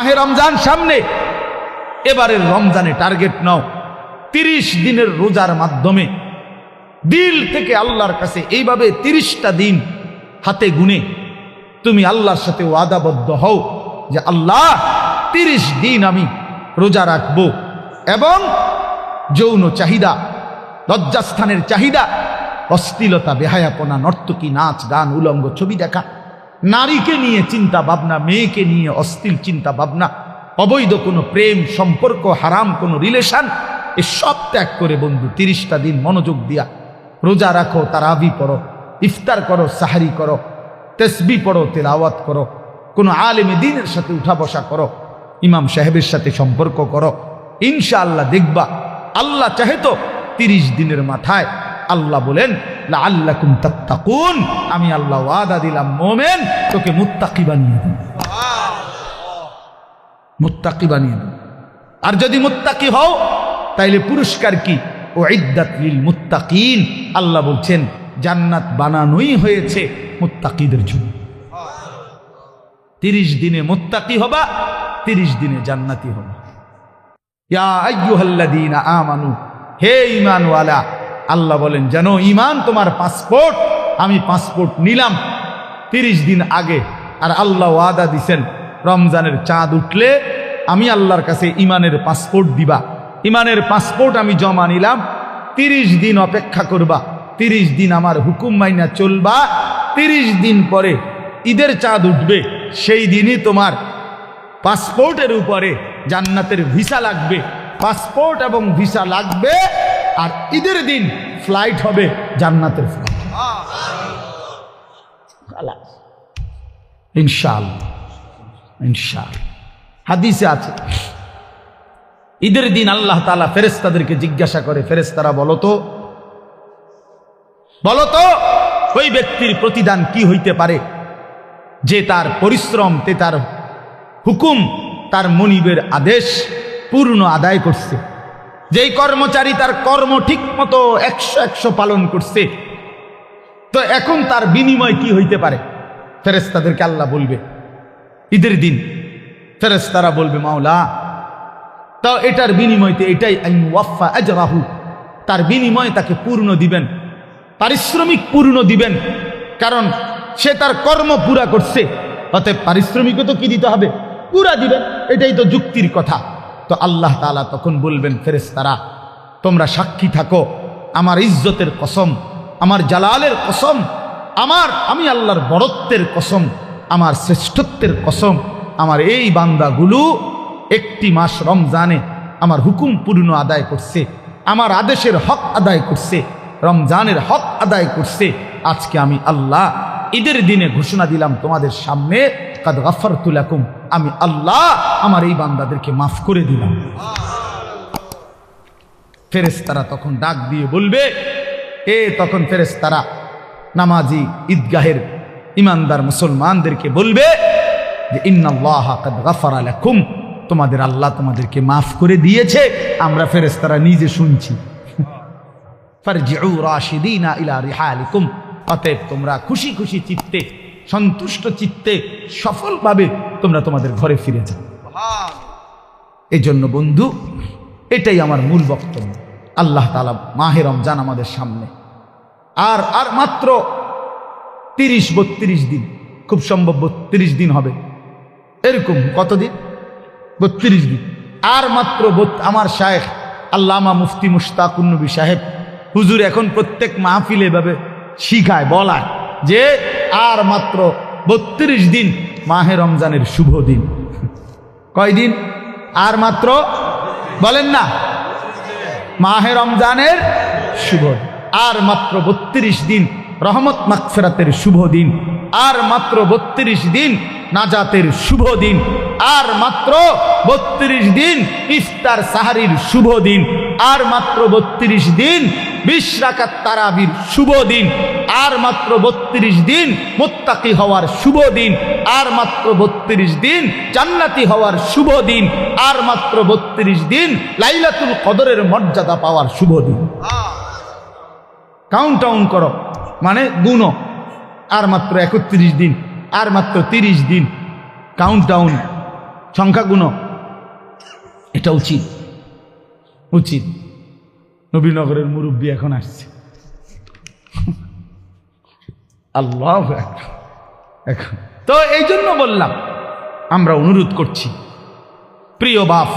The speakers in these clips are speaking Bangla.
মাহে রমজান সামনে, এবারের রমজানে টার্গেট নাও 30 দিনের রোজার মাধ্যমে দিল থেকে আল্লাহর কাছে এইভাবে 30টা দিন হাতে গুনে তুমি আল্লাহর সাথে ওয়াদাবদ্ধ হও যে আল্লাহ 30 দিন আমি রোজা রাখবো, এবং যৌন চাহিদা, লজ্জাস্থানের চাহিদা, অশ্লীলতা, বেহায়াপনা, নর্তকী, নাচ গান, উলঙ্গ ছবি দেখা, নারীকে নিয়ে চিন্তা ভাবনা, মেয়েকে নিয়ে অশ্লীল চিন্তা ভাবনা, অবৈধ কোনো প্রেম সম্পর্ক, হারাম কোনো রিলেশন, এসব ত্যাগ করে বন্ধু 30টা দিন মনোযোগ দিয়া রোজা রাখো, তারাবি পড়ো, ইফতার করো, সাহারি করো, তাসবিহ পড়ো, তেলাওয়াত করো, কোনো আলেমে দ্বীনের সাথে উঠা বসা করো, ইমাম সাহেবের সাথে সম্পর্ক করো। ইনশাআল্লাহ দেখবা আল্লাহ চাহে তো 30 দিনের মাথায় আল্লাহ বলেন লাআল্লাকুম তাত্তাকুন, আমি আল্লাহ ওয়াদা দিলাম মোমেন তোকে মুত্তাকি বানিয়ে দেব, মুত্তাকি বানিয়ে দেব। আর যদি মুত্তাকি হও তাইলে পুরস্কার কি? উইদ্দাত লিল মুত্তাকিন, আল্লাহ বলছেন জান্নাত বানানোই হয়েছে মুত্তাকিদের জন্য। 30 দিনে মুত্তাকি হবা, 30 দিনে জান্নাতি হবা। ইয়া আইয়ুহাল্লাযীনা আমানু, হে ঈমানওয়ালা, আল্লাহ বলেন জানো ঈমান তোমার পাসপোর্ট, আমি পাসপোর্ট নিলাম 30 দিন আগে, আর আল্লাহ ওয়াদা দিছেন রমজানের চাঁদ উঠলে আমি আল্লাহর কাছে ঈমানের পাসপোর্ট দিবা। ঈমানের পাসপোর্ট আমি জমা নিলাম, 30 দিন অপেক্ষা করবা, 30 দিন আমার হুকুম মাইনা চলবা, 30 দিন পরে ঈদের চাঁদ উঠবে, সেই দিনই তোমার পাসপোর্টের উপরে জান্নাতের ভিসা লাগবে, পাসপোর্ট এবং ভিসা লাগবে, আর ঈদের দিন ফ্লাইট হবে জান্নাতের ফ্লাইট। ইনশাআল্লাহ, ইনশাআল্লাহ। হাদিসে আছে ঈদের দিন আল্লাহ তাআলা ফেরেশতাদেরকে জিজ্ঞাসা করে, ফেরেশতারা বলো তো ওই ব্যক্তির প্রতিদান কি হইতে পারে যে তার পরিশ্রম, তার হুকুম, তার মনিবের আদেশ পূর্ণ আদায় করছে, যেই কর্মচারী তার কর্ম ঠিক মতো 100 পালন করছে, তো এখন তার বিনিময় কি হইতে পারে? ফেরেশতাদেরকে আল্লাহ বলবে ঈদের দিন, ফেরেশতারা বলবে মাওলা তো এটার বিনিময়তে এটাই আইওয়াফা আজরাহু, তার বিনিময় তাকে পূর্ণ দিবেন, পারিশ্রমিক পূর্ণ দিবেন, কারণ সে তার কর্ম পুরা করছে, অতএব পারিশ্রমিকও তো কি দিতে হবে? পুরা দিবেন, এটাই তো যুক্তির কথা। তো আল্লাহ তাআলা তখন বলবেন ফেরেশতারা তোমরা সাক্ষী থাকো, আমার ইজ্জতের কসম, আমার জালালের কসম, আমি আল্লাহর বড়ত্বের কসম, আমার শ্রেষ্ঠত্বের কসম, আমার এই বান্দাগুলো 1 মাস রমজানে আমার হুকুম পূর্ণ আদায় করছে, আমার আদেশের হক আদায় করছে, রমজানের হক আদায় করছে। আজকে আমি আল্লাহ ঈদের দিনে ঘোষণা দিলাম তোমাদের সামনে, কাদ গাফারতু লাকুম, আমি আল্লাহ আমার এই বান্দাদেরকে মাফ করে দিলাম। ফেরেশতারা তখন ডাক দিয়ে বলবে, তখন ফেরেশতারা নামাজি ঈদগাহের ইমানদার মুসলমানদেরকে বলবে যে ইন্নাল্লাহা কাদ গাফারা লাকুম, তোমাদের আল্লাহ তোমাদেরকে মাফ করে দিয়েছে। আমরা ফেরেশতারা নিজে শুনছি। ফারজিউ রাশিদিনা ইলা রিহালিকুম, অতএব তোমরা খুশি খুশি চিত্তে, সন্তুষ্ট চিত্তে, সফলভাবে তোমরা তোমাদের ঘরে ফিরে যাও। এই জন্য বন্ধু, এটাই আমার মূল বক্তব্য। আল্লাহ তাআলা মাহে রমজান আমাদের সামনে, আর মাত্র 30-32 দিন, খুব সম্ভব 32 দিন হবে, এরকম কতদিন? 32 দিন। আর মাত্র আমার শায়েখ আল্লামা মুফতি মুশতাকুন নবী সাহেব হুজুর এখন প্রত্যেক মাহফিলে এভাবে শিখায়, বলায় যে আর মাত্র 32 দিন মাহে রমজানের শুভ দিন। কয়দিন? আর মাত্র, বলেন না, মাহে রমজানের শুভ, আর মাত্র 32 দিন রহমত মাগফিরাতের শুভ দিন, আর মাত্র 32 দিন নাজাতের শুভ দিন, আর মাত্র 32 দিন ইফতার সাহারির শুভ দিন, আর মাত্র 32 দিন 20 রাকাত তারাবির শুভ দিন, আর মাত্র 32 দিন মুত্তাকি হওয়ার শুভ দিন, আর মাত্র 32 দিন জান্নাতি হওয়ার শুভ দিন, আর মাত্র 32 দিন লাইলাতুল কদরের মর্যাদা পাওয়ার শুভ দিন। কাউন্ট ডাউন করো, মানে গুনো, আর মাত্র 31 দিন, আর মাত্র 30 দিন, কাউন্ট ডাউন সংখ্যা গুণো, এটা উচিত উচিত। নবীনগরের মুরব্বী এখন আসছে, আল্লাহ এখন তো এই জন্য বললাম, আমরা অনুরোধ করছি প্রিয় বাপ,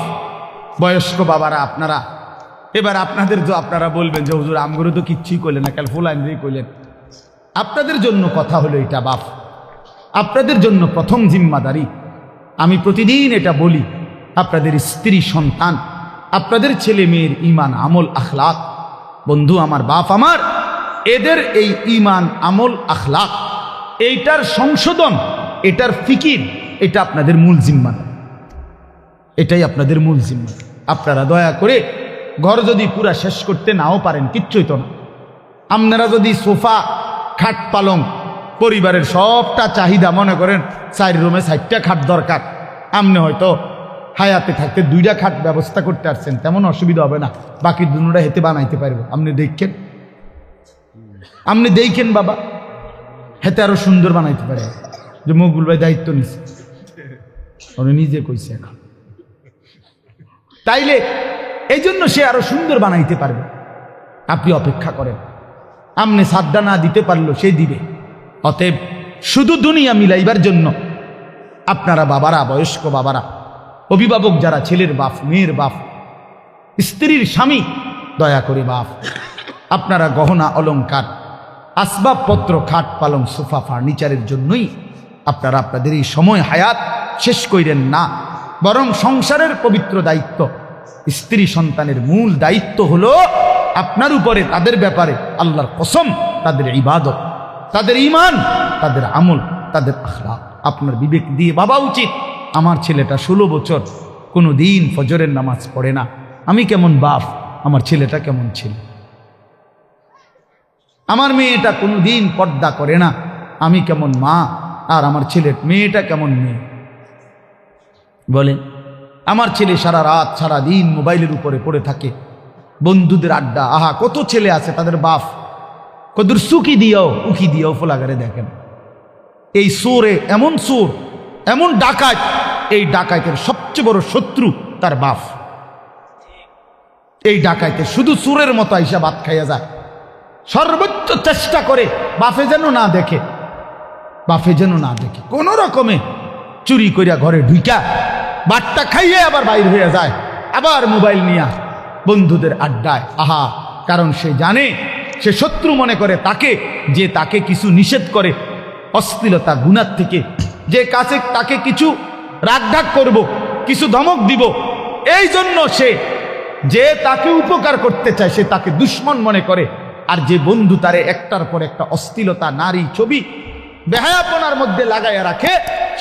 বয়স্ক বাবারা, আপনারা এবার আপনাদের যে আপনারা বলবেন যে হুজুর আমগুলো তো কিচ্ছুই করলেন না, কাল ফুল আইনই করলেন। আপনাদের জন্য কথা হলো এটা বাপ, আপনাদের জন্য প্রথম জিম্মাদারি। আমি প্রতিদিন এটা বলি, আপনাদের স্ত্রী সন্তান, আপনাদের ছেলে মেয়ের ইমান আমল আখলাক, বন্ধু আমার, বাপ আমার, এদের এই ইমান আমল আখলাক, এইটার সংশোধন, এটার ফিকির, এটা আপনাদের মূল জিম্মাদারি, এটাই আপনাদের মূল জিম্মাদারি। আপনারা দয়া করে ঘর যদি পুরা শেষ করতে নাও পারেন, কিচ্ছুই তো না, আপনারা যদি সোফা খাট পালং পরিবারের সবটা চাহিদা, মনে করেন 4 রুমে 4টা খাট দরকার, আপনি হয়তো হায়াতে থাকতে 2টা খাট ব্যবস্থা করতে পারছেন, তেমন অসুবিধা হবে না, বাকি দুটোটা হেতে বানাইতে পারবো। আপনি দেখেন বাবা, হেতে আরো সুন্দর বানাইতে পারে, যে মকবুল ভাই দায়িত্ব নিছে, উনি নিজে কইছে এখন, তাইলে এই জন্য সে আরো সুন্দর বানাইতে পারবে। আপনি অপেক্ষা করেন, আপনি সাদ্দা না দিতে পারলো সে দিবে। অতএব শুধু দুনিয়া মিলাইবার জন্য আপনারা বাবারা, বয়স্ক বাবারা, অভিভাবক যারা, ছেলের বাপ, মেয়ের বাপ, স্ত্রীর স্বামী, দয়া করে বাপ, আপনারা গহনা অলংকার, আসবাবপত্র, খাট পালং, সোফা, ফার্নিচারের জন্যই আপনারা আপনাদের এই সময় হায়াত শেষ কইরেন না, বরং সংসারের পবিত্র দায়িত্ব, স্ত্রী সন্তানের মূল দায়িত্ব হলো আপনার উপরে, তাদের ব্যাপারে আল্লাহর কসম, তাদের ইবাদত, তাদের ঈমান, তাদের আমল, তাদের আখলাক আপনার বিবেক দিয়ে ভাবা উচিত। আমার ছেলেটা 16 বছর কোনো দিন ফজরের নামাজ পড়ে না, আমি কেমন বাপ, আমার ছেলেটা কেমন ছেলে। আমার মেয়েটা কোনো দিন পর্দা করে না, আমি কেমন মা, আর আমার ছেলের মেয়েটা কেমন মেয়ে। বলেন, আমার ছেলে সারা রাত সারা দিন মোবাইলের উপরে পড়ে থাকে, বন্ধুদের আড্ডা, আহা কত ছেলে আছে তাদের বাপ কদর সুকি দিও উকি দিও ফোলাগারে দেখেন। এই সুরে এমন সুর, এমন ডাকাত, এই ডাকাতের সবচেয়ে বড় শত্রু তার বাপ। এই ডাকাইতে শুধু সুরের মতো আইসা ভাত খাইয়া যায়, সর্বোচ্চ চেষ্টা করে বাপে যেন না দেখে, বাপে যেন না দেখে, কোন রকমে চুরি করিয়া ঘরে ঢুইকা ভাতটা খাইয়ে আবার বাইর হয়ে যায়, আবার মোবাইল নিয়া বন্ধুদের আড্ডায়, আহা, কারণ সে জানে, সে শত্রু মনে করে তাকে, যে তাকে কিছু নিষেধ করে অশ্লীলতা গুনার থেকে, যে কাছে তাকে কিছু রাগঢাক করব, কিছু ধমক দিব, এই জন্য সে যে তাকে উপকার করতে চায় সে তাকে দুশ্মন মনে করে। আর যে বন্ধু তারে একটার পর একটা অশ্লীলতা, নারী, ছবি, বেহায়াপনার মধ্যে লাগাইয়া রাখে,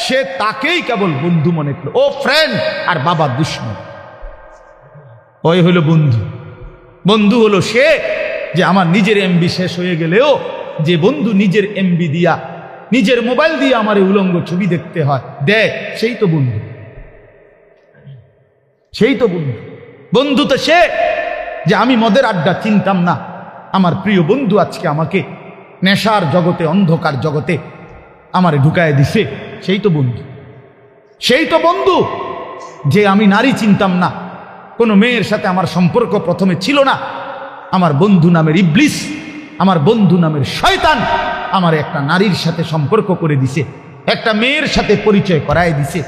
সে তাকেই কেবল বন্ধু মনে করে, ও ফ্রেন্ড, আর বাবা দুশ্মন। ওই হলো বন্ধু। বন্ধু হলো সে যে আমার নিজের এমবি শেষ হয়ে গেলেও, যে বন্ধু নিজের এমবি দিয়া, নিজের মোবাইল দিয়ে আমার উলঙ্গ ছবি দেখতে হয় দেয়, সেই তো বন্ধু, সেই তো বন্ধু। বন্ধু তো সে যে আমি মদের আড্ডা চিনতাম না, আমার প্রিয় বন্ধু আজকে আমাকে নেশার জগতে, অন্ধকার জগতে আমারে ঢুকায় দিছে, সেই তো বন্ধু। সেই তো বন্ধু যে আমি নারী চিনতাম না, কোনো মেয়ের সাথে আমার সম্পর্ক প্রথমে ছিল না, আমার বন্ধু নামের ইবলিস, আমার বন্ধু নামের শয়তান আমার একটা নারীর সাথে সম্পর্ক করে দিছে, একটা মেয়ের সাথে পরিচয় করায় দিছে।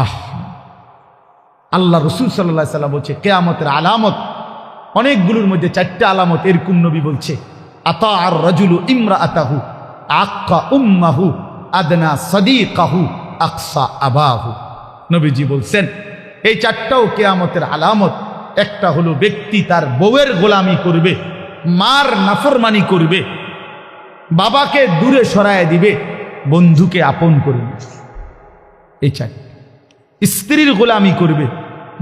আহ, আল্লাহ রসুল সাল্লাল্লাহু আলাইহি ওয়াসাল্লাম বলছে কিয়ামতের আলামত অনেকগুলোর মধ্যে 4টা আলামত, এরকম নবী বলছে, আতা আর রাজুলু ইমরাআতাহু আক্কা উম্মাহু আদনা সাদিকাহু আকসা আবাহু। নবীজি বলছেন এই 4টাও কিয়ামতের আলামত। একটা হলো ব্যক্তি তার বউয়ের গোলামি করবে, মার নাফরমানি করবে, বাবাকে দূরে সরায় দিবে, বন্ধুকে আপন করবে। এই 4। স্ত্রীর গোলামি করবে,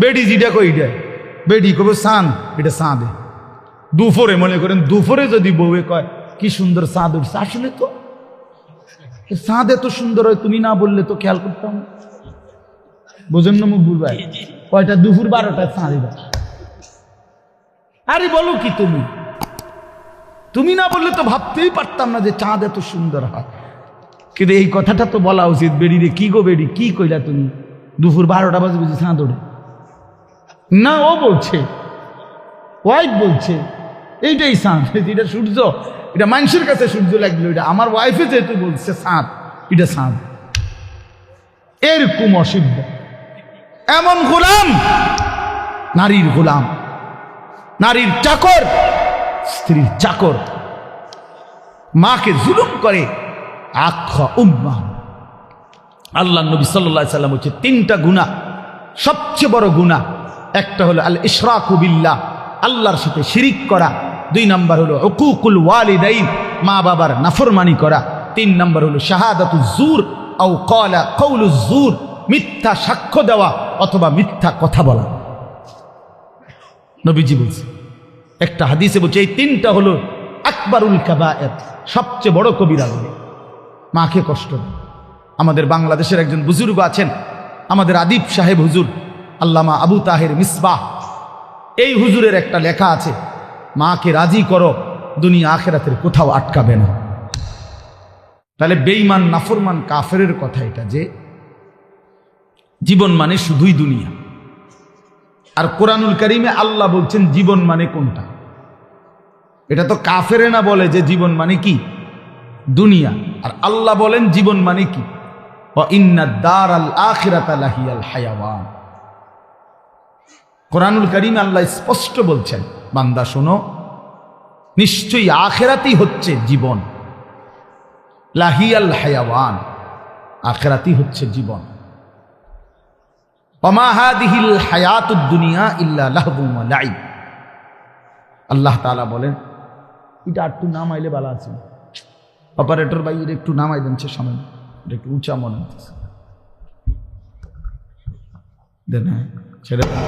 বেডি যেটা কই দেয়, বেডি কবে সান, এটা সাঁদে দুপুরে, মনে করেন দুপুরে যদি বউয়ে কয় কি সুন্দর চাঁদ উঠছে, আসলে তো চাঁদ এত সুন্দর হয়, তুমি না বললে তো খেয়াল করতাম। বোঝেন না মকবুল ভাই? কয়টা দুপুর 12টায় চাঁদ। আরে বলো কি তুমি, তুমি না বললে তো ভাবতেই পারতাম না যে চাঁদ এত সুন্দর হয়। কিন্তু এই কথাটা তো বলা উচিত, বেড়ি রে কি গো বেড়ি কি কইলা তুমি, দুপুর 12টা বাজে বুঝি চাঁদ ওঠে না? ও বলছে, ওয়াইফ বলছে এইটাই চাঁদ, এটা সূর্য, এটা মানুষের কাছে সূর্য লাগলো, এটা আমার ওয়াইফে যেহেতু বলছে চাঁদ, এটা চাঁদ। এরকম অসিদ্ধ এমন গোলাম, নারীর গোলাম, নারীর চাকর, স্ত্রীর চাকর, মাকে জুলুম করে। আখ্যা উম্মাহ। আল্লাহ নবী সাল্লাল্লাহু আলাইহি সাল্লাম হচ্ছে 3টা গুনাহ, সবচেয়ে বড় গুনাহ। একটা হলো আল ইশরাকু বিল্লাহ, আল্লাহর সাথে শিরিক করা। 2 নাম্বার হলো উকুকুল ওয়ালিদাইন, মা বাবার নাফরমানি করা। 3 নাম্বার হলো শাহাদাতুজ জুর আও ক্বালা কাউলুজ জুর, মিথ্যা সাক্ষ্য দেওয়া অথবা মিথ্যা কথা বলা। নবীজি বলছে, একটা হাদিসে বলছে এই 3টা হলো আকবারুল কাবায়ের, সবচেয়ে বড় কবিরা গুনাহ। মাকে কষ্ট দেয়। আমাদের বাংলাদেশের একজন বুজুর্গ আছেন, আমাদের আদিব সাহেব হুজুর, আল্লামা আবু তাহের মিসবাহ। এই হুজুরের একটা লেখা আছে, মাকে রাজি করো, দুনিয়া আখেরাতের কোথাও আটকাবে না। তাহলে বেঈমান নাফরমান কাফেরের কথা এটা, যে জীবন মানে শুধুই দুনিয়া। আর কোরআনুল কারীমে আল্লাহ বলছেন জীবন মানে কোনটা? এটা তো কাফেরে না বলে যে জীবন মানে কি? দুনিয়া। আর আল্লাহ বলেন জীবন মানে কি? ওয়া ইন্নাদ দারাল আখিরাতা লাহিয়াল হায়াওয়ান। কোরআনুল কারীমে আল্লাহ স্পষ্ট বলছেন, বান্দা শোনো, নিশ্চয়ই আখিরাতই হচ্ছে জীবন। লাহিয়াল হায়াওয়ান, আখিরাতই হচ্ছে জীবন। ওয়া মা হাদিহিল হায়াতুদ দুনিয়া ইল্লা লাহবুন ওয়া লাইব। আল্লাহ তাআলা বলেন, এটা একটু নামাইলে ভালো আছে। অপারেটর ভাই এটা একটু নামাই দেন, সে সময় এটা একটু উঁচা মনে হচ্ছে, দেন। হ্যাঁ, ছেড়ে দেন।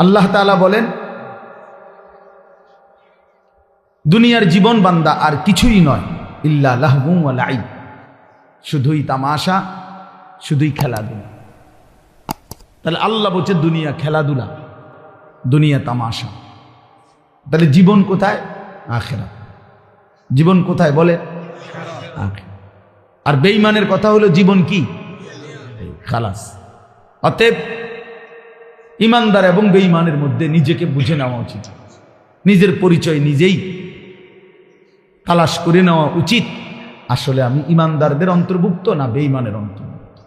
আল্লাহ তাআলা বলেন দুনিয়ার জীবন বান্দা আর কিছুই নয়, ইল্লা লাহবুন ওয়া লাইব, শুধুই তামাশা, শুধুই খেলাধুলা। তাহলে আল্লাহ বলছে দুনিয়া খেলাধুলা, দুনিয়া তামাশা। তাহলে জীবন কোথায়? আখিরাত। জীবন কোথায় বলে? আখিরাত। আর বেঈমানের কথা হলো জীবন কি? খালাস। অতএব ইমানদার এবং বেঈমানের মধ্যে নিজেকে বুঝে নেওয়া উচিত, নিজের পরিচয় নিজেই তালাশ করে নেওয়া উচিত। আসলে আমি ইমানদারদের অন্তর্ভুক্ত না বেঈমানের অন্তর্ভুক্ত?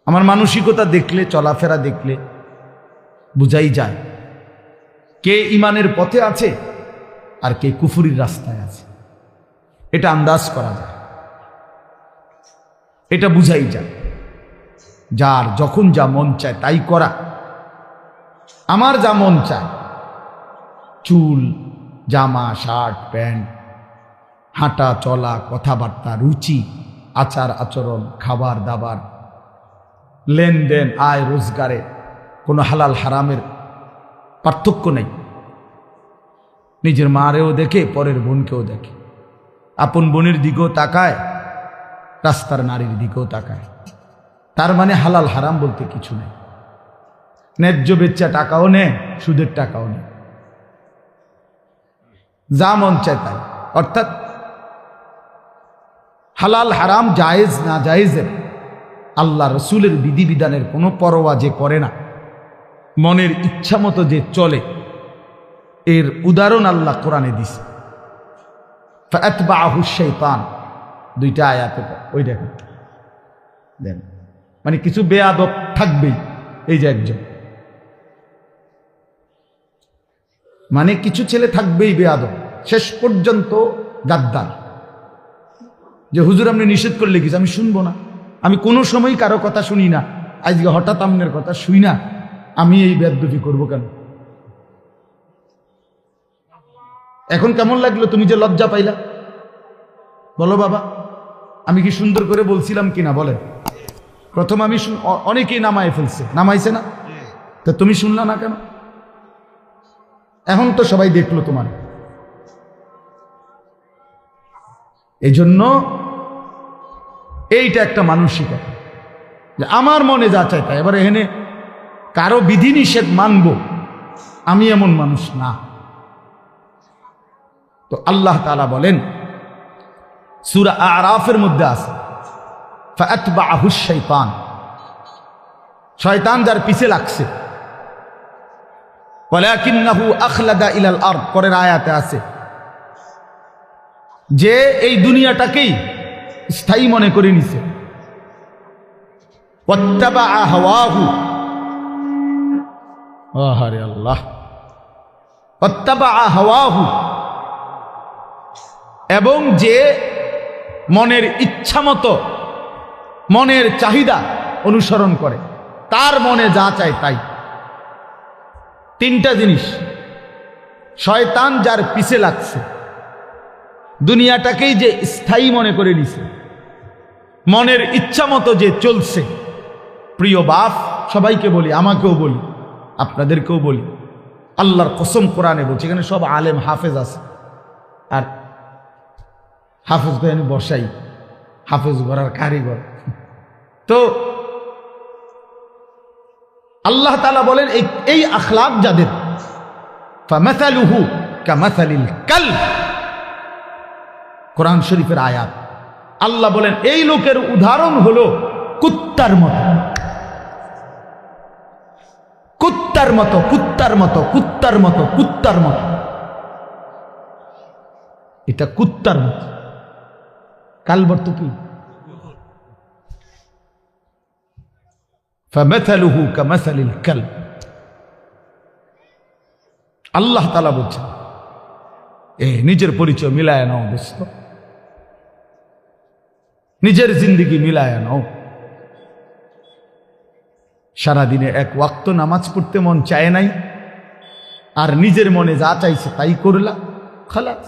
আমার মানসিকতা দেখলে, চলাফেরা দেখলে বুঝাই যায় কে ইমানের পথে আছে আর কে কুফরির রাস্তায় আছে। এটা আন্দাজ করা যায়, এটা বুঝাই যায়। যার যখন যা মন চায় তাই করা। আমার যা মন চায়, চুল, জামা, শার্ট, প্যান্ট, হাঁটা চলা, কথাবার্তা, রুচি, আচার আচরণ, খাবার দাবার, লেনদেন, আয় রোজগারে কোনো হালাল হারামের পার্থক্য নেই। নিজের মারেও দেখে, পরের বোনকেও দেখে, আপন বোনের দিকেও তাকায়, রাস্তার নারীর দিকেও তাকায়। তার মানে হালাল হারাম বলতে কিছু নেই। ন্যায্য বেচ্চা টাকাও নেয়, সুদের টাকাও নেয়, যা মন চায় তাই। অর্থাৎ হালাল হারাম, জায়েজ না জায়েজের, আল্লাহ রসুলের বিধিবিধানের কোনো পরোয়া যে করে না, মনের ইচ্ছা মতো যে চলে, এর উদাহরণ আল্লাহ কোরআনে দিছে। ফাআতবাআহু শাইতান, 2টা আয়াতে, ওই দেখেন, দেন, মানে কিছু বেয়াদব থাকবেই। এই যে একজন, মানে কিছু ছেলে থাকবেই বেয়াদব, শেষ পর্যন্ত গাদ্দার। যে হুজুর আপনি নিষেধ করলে কিছু আমি শুনবো না, আমি কোনো সময় কারো কথা শুনি না, আজকে হঠাৎ আপনার কথা শুই না, আমি এই বেয়াদবি করবো কেন? এখন কেমন লাগলো তুমি যে লজ্জা পাইলা? বলো বাবা, আমি কি সুন্দর করে বলছিলাম কিনা বলেন? প্রথম আমি অনেকেই নামায় ফেলছে, নামাইছে না? তা তুমি শুনলা না কেন? এখন তো সবাই দেখলো তোমার। এই জন্য এইটা একটা মানসিকতা, যে আমার মনে যা চাই তাই। এবার এখানে কারো বিধিনিষেধ মানবো, আমি এমন মানুষ না। তো আল্লাহ তাআলা বলেন, সূরা আরাফের মধ্যে আছে, ফাআতবাআহু শাইতান, শয়তান যার পিছে লাগছে। ওয়ালাকিন্নাহু আখলাদা ইলাল আরদ, পরের আয়াতে আছে যে এই দুনিয়াটাকেই স্থায়ী মনে করে নিছে। ওয়াত্তাবাআ হাওয়াহু, আহারে আল্লাহ, ওয়াত্তাবাআ হাওয়াহু, এবং যে মনের ইচ্ছা মতো মনের চাহিদা অনুসরণ করে, তার মনে যা চায় তাই। তিনটা জিনিস, শয়তান যার পিছে লাগছে, দুনিয়াটাকেই যে স্থায়ী মনে করে নিছে, মনের ইচ্ছা মতো যে চলছে। প্রিয় বাপ, সবাইকে বলি, আমাকেও বলি, আপনাদেরকেও বলি, আল্লাহর কসম কোরআনে বলছি, এখানে সব আলেম হাফেজ আছে, আর হাফেজ তো আমি বসাই, হাফেজ গড়ার কারিগর। তো আল্লাহ তাআলা বলেন এই আখলাক যাদের, ফামাসালুহু কামাসালিল কালব, কোরআন শরীফের আয়াত। আল্লাহ বলেন এই লোকের উদাহরণ হলো কুত্তার মতো, কুত্তার মতো, কুত্তার মতো, কুত্তার মতো, কুত্তার মতো। এটা কুত্তার মতো। কালব অর্থ কি? ফামাসালুহু কামাসালিল কালব। আল্লাহ তাআলা বলছেন নিজের পরিচয় মিলায় নাও দোস্ত, নিজের জিন্দেগি মিলায় নাও। সারাদিনে এক ওয়াক্ত নামাজ পড়তে মন চায় নাই, আর নিজের মনে যা চাইছে তাই করলা, খালাস।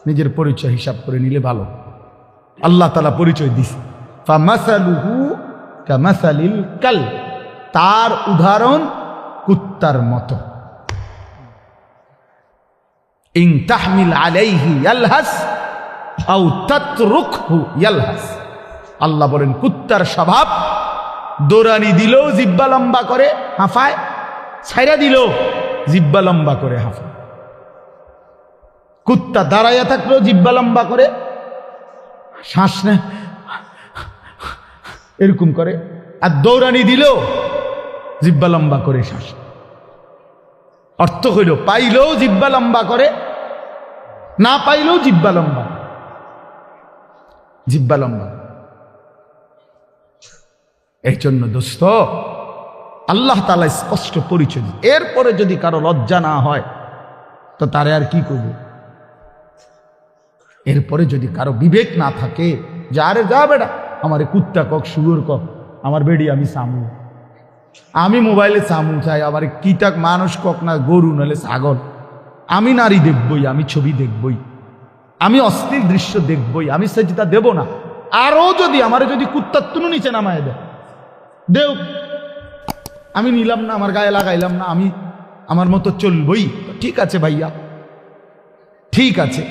নিজের পরিচয় হিসাব করে নিলে ভালো। আল্লাহ তাআলা পরিচয় দিছে, ফামাসালুহু কামাসালিল কালব, তার উদাহরণ কুত্তার মতো। ইন তাহমিল আলাইহি ইয়ালহাস আও তাতরুকহু ইয়ালহাস। আল্লাহ বলেন কুত্তার স্বভাব, দৌড়ানি দিলেও জিব্বা লম্বা করে হাঁফায়, ছাইরা দিলেও জিব্বা লম্বা করে হাঁফায়। কুত্তা দাঁড়াইয়া থাকলেও জিব্বা লম্বা করে, শ্বাস নেয় এরকম করে, আর দৌড়ানি দিলেও জিব্বা লম্বা করে শ্বাস। অর্থ হইল পাইলেও জিব্বা লম্বা করে, না পাইলেও জিব্বা লম্বা, জিব্বা লম্বা। এই জন্য দোস্ত, আল্লাহ তাআলা স্পষ্ট পরিচয়। এরপরে যদি কারো লজ্জা না হয় তো তারে আর কি করবে? এরপরে যদি কারো বিবেক না থাকে, যে আরে যা বেটা, আমার কুত্তা কক, শুয়োর কক, আমার বেডি আমি সামু, আমি মোবাইলে সামু চাই, আবার কিটাক মানুষ কক না, গরু নাহলে ছাগল, আমি নারী দেখবই, আমি ছবি দেখবই, আমি অশ্লীল দৃশ্য দেখবই, আমি সেজদা দেব না। আরো যদি আমার যদি কুত্তার তুনু নিচে নামায় দেও, আমি নিলাম না, আমার গায়ে লাগাইলাম না, আমি আমার মতো চলবই। ঠিক আছে ভাইয়া, ঠিক আছে।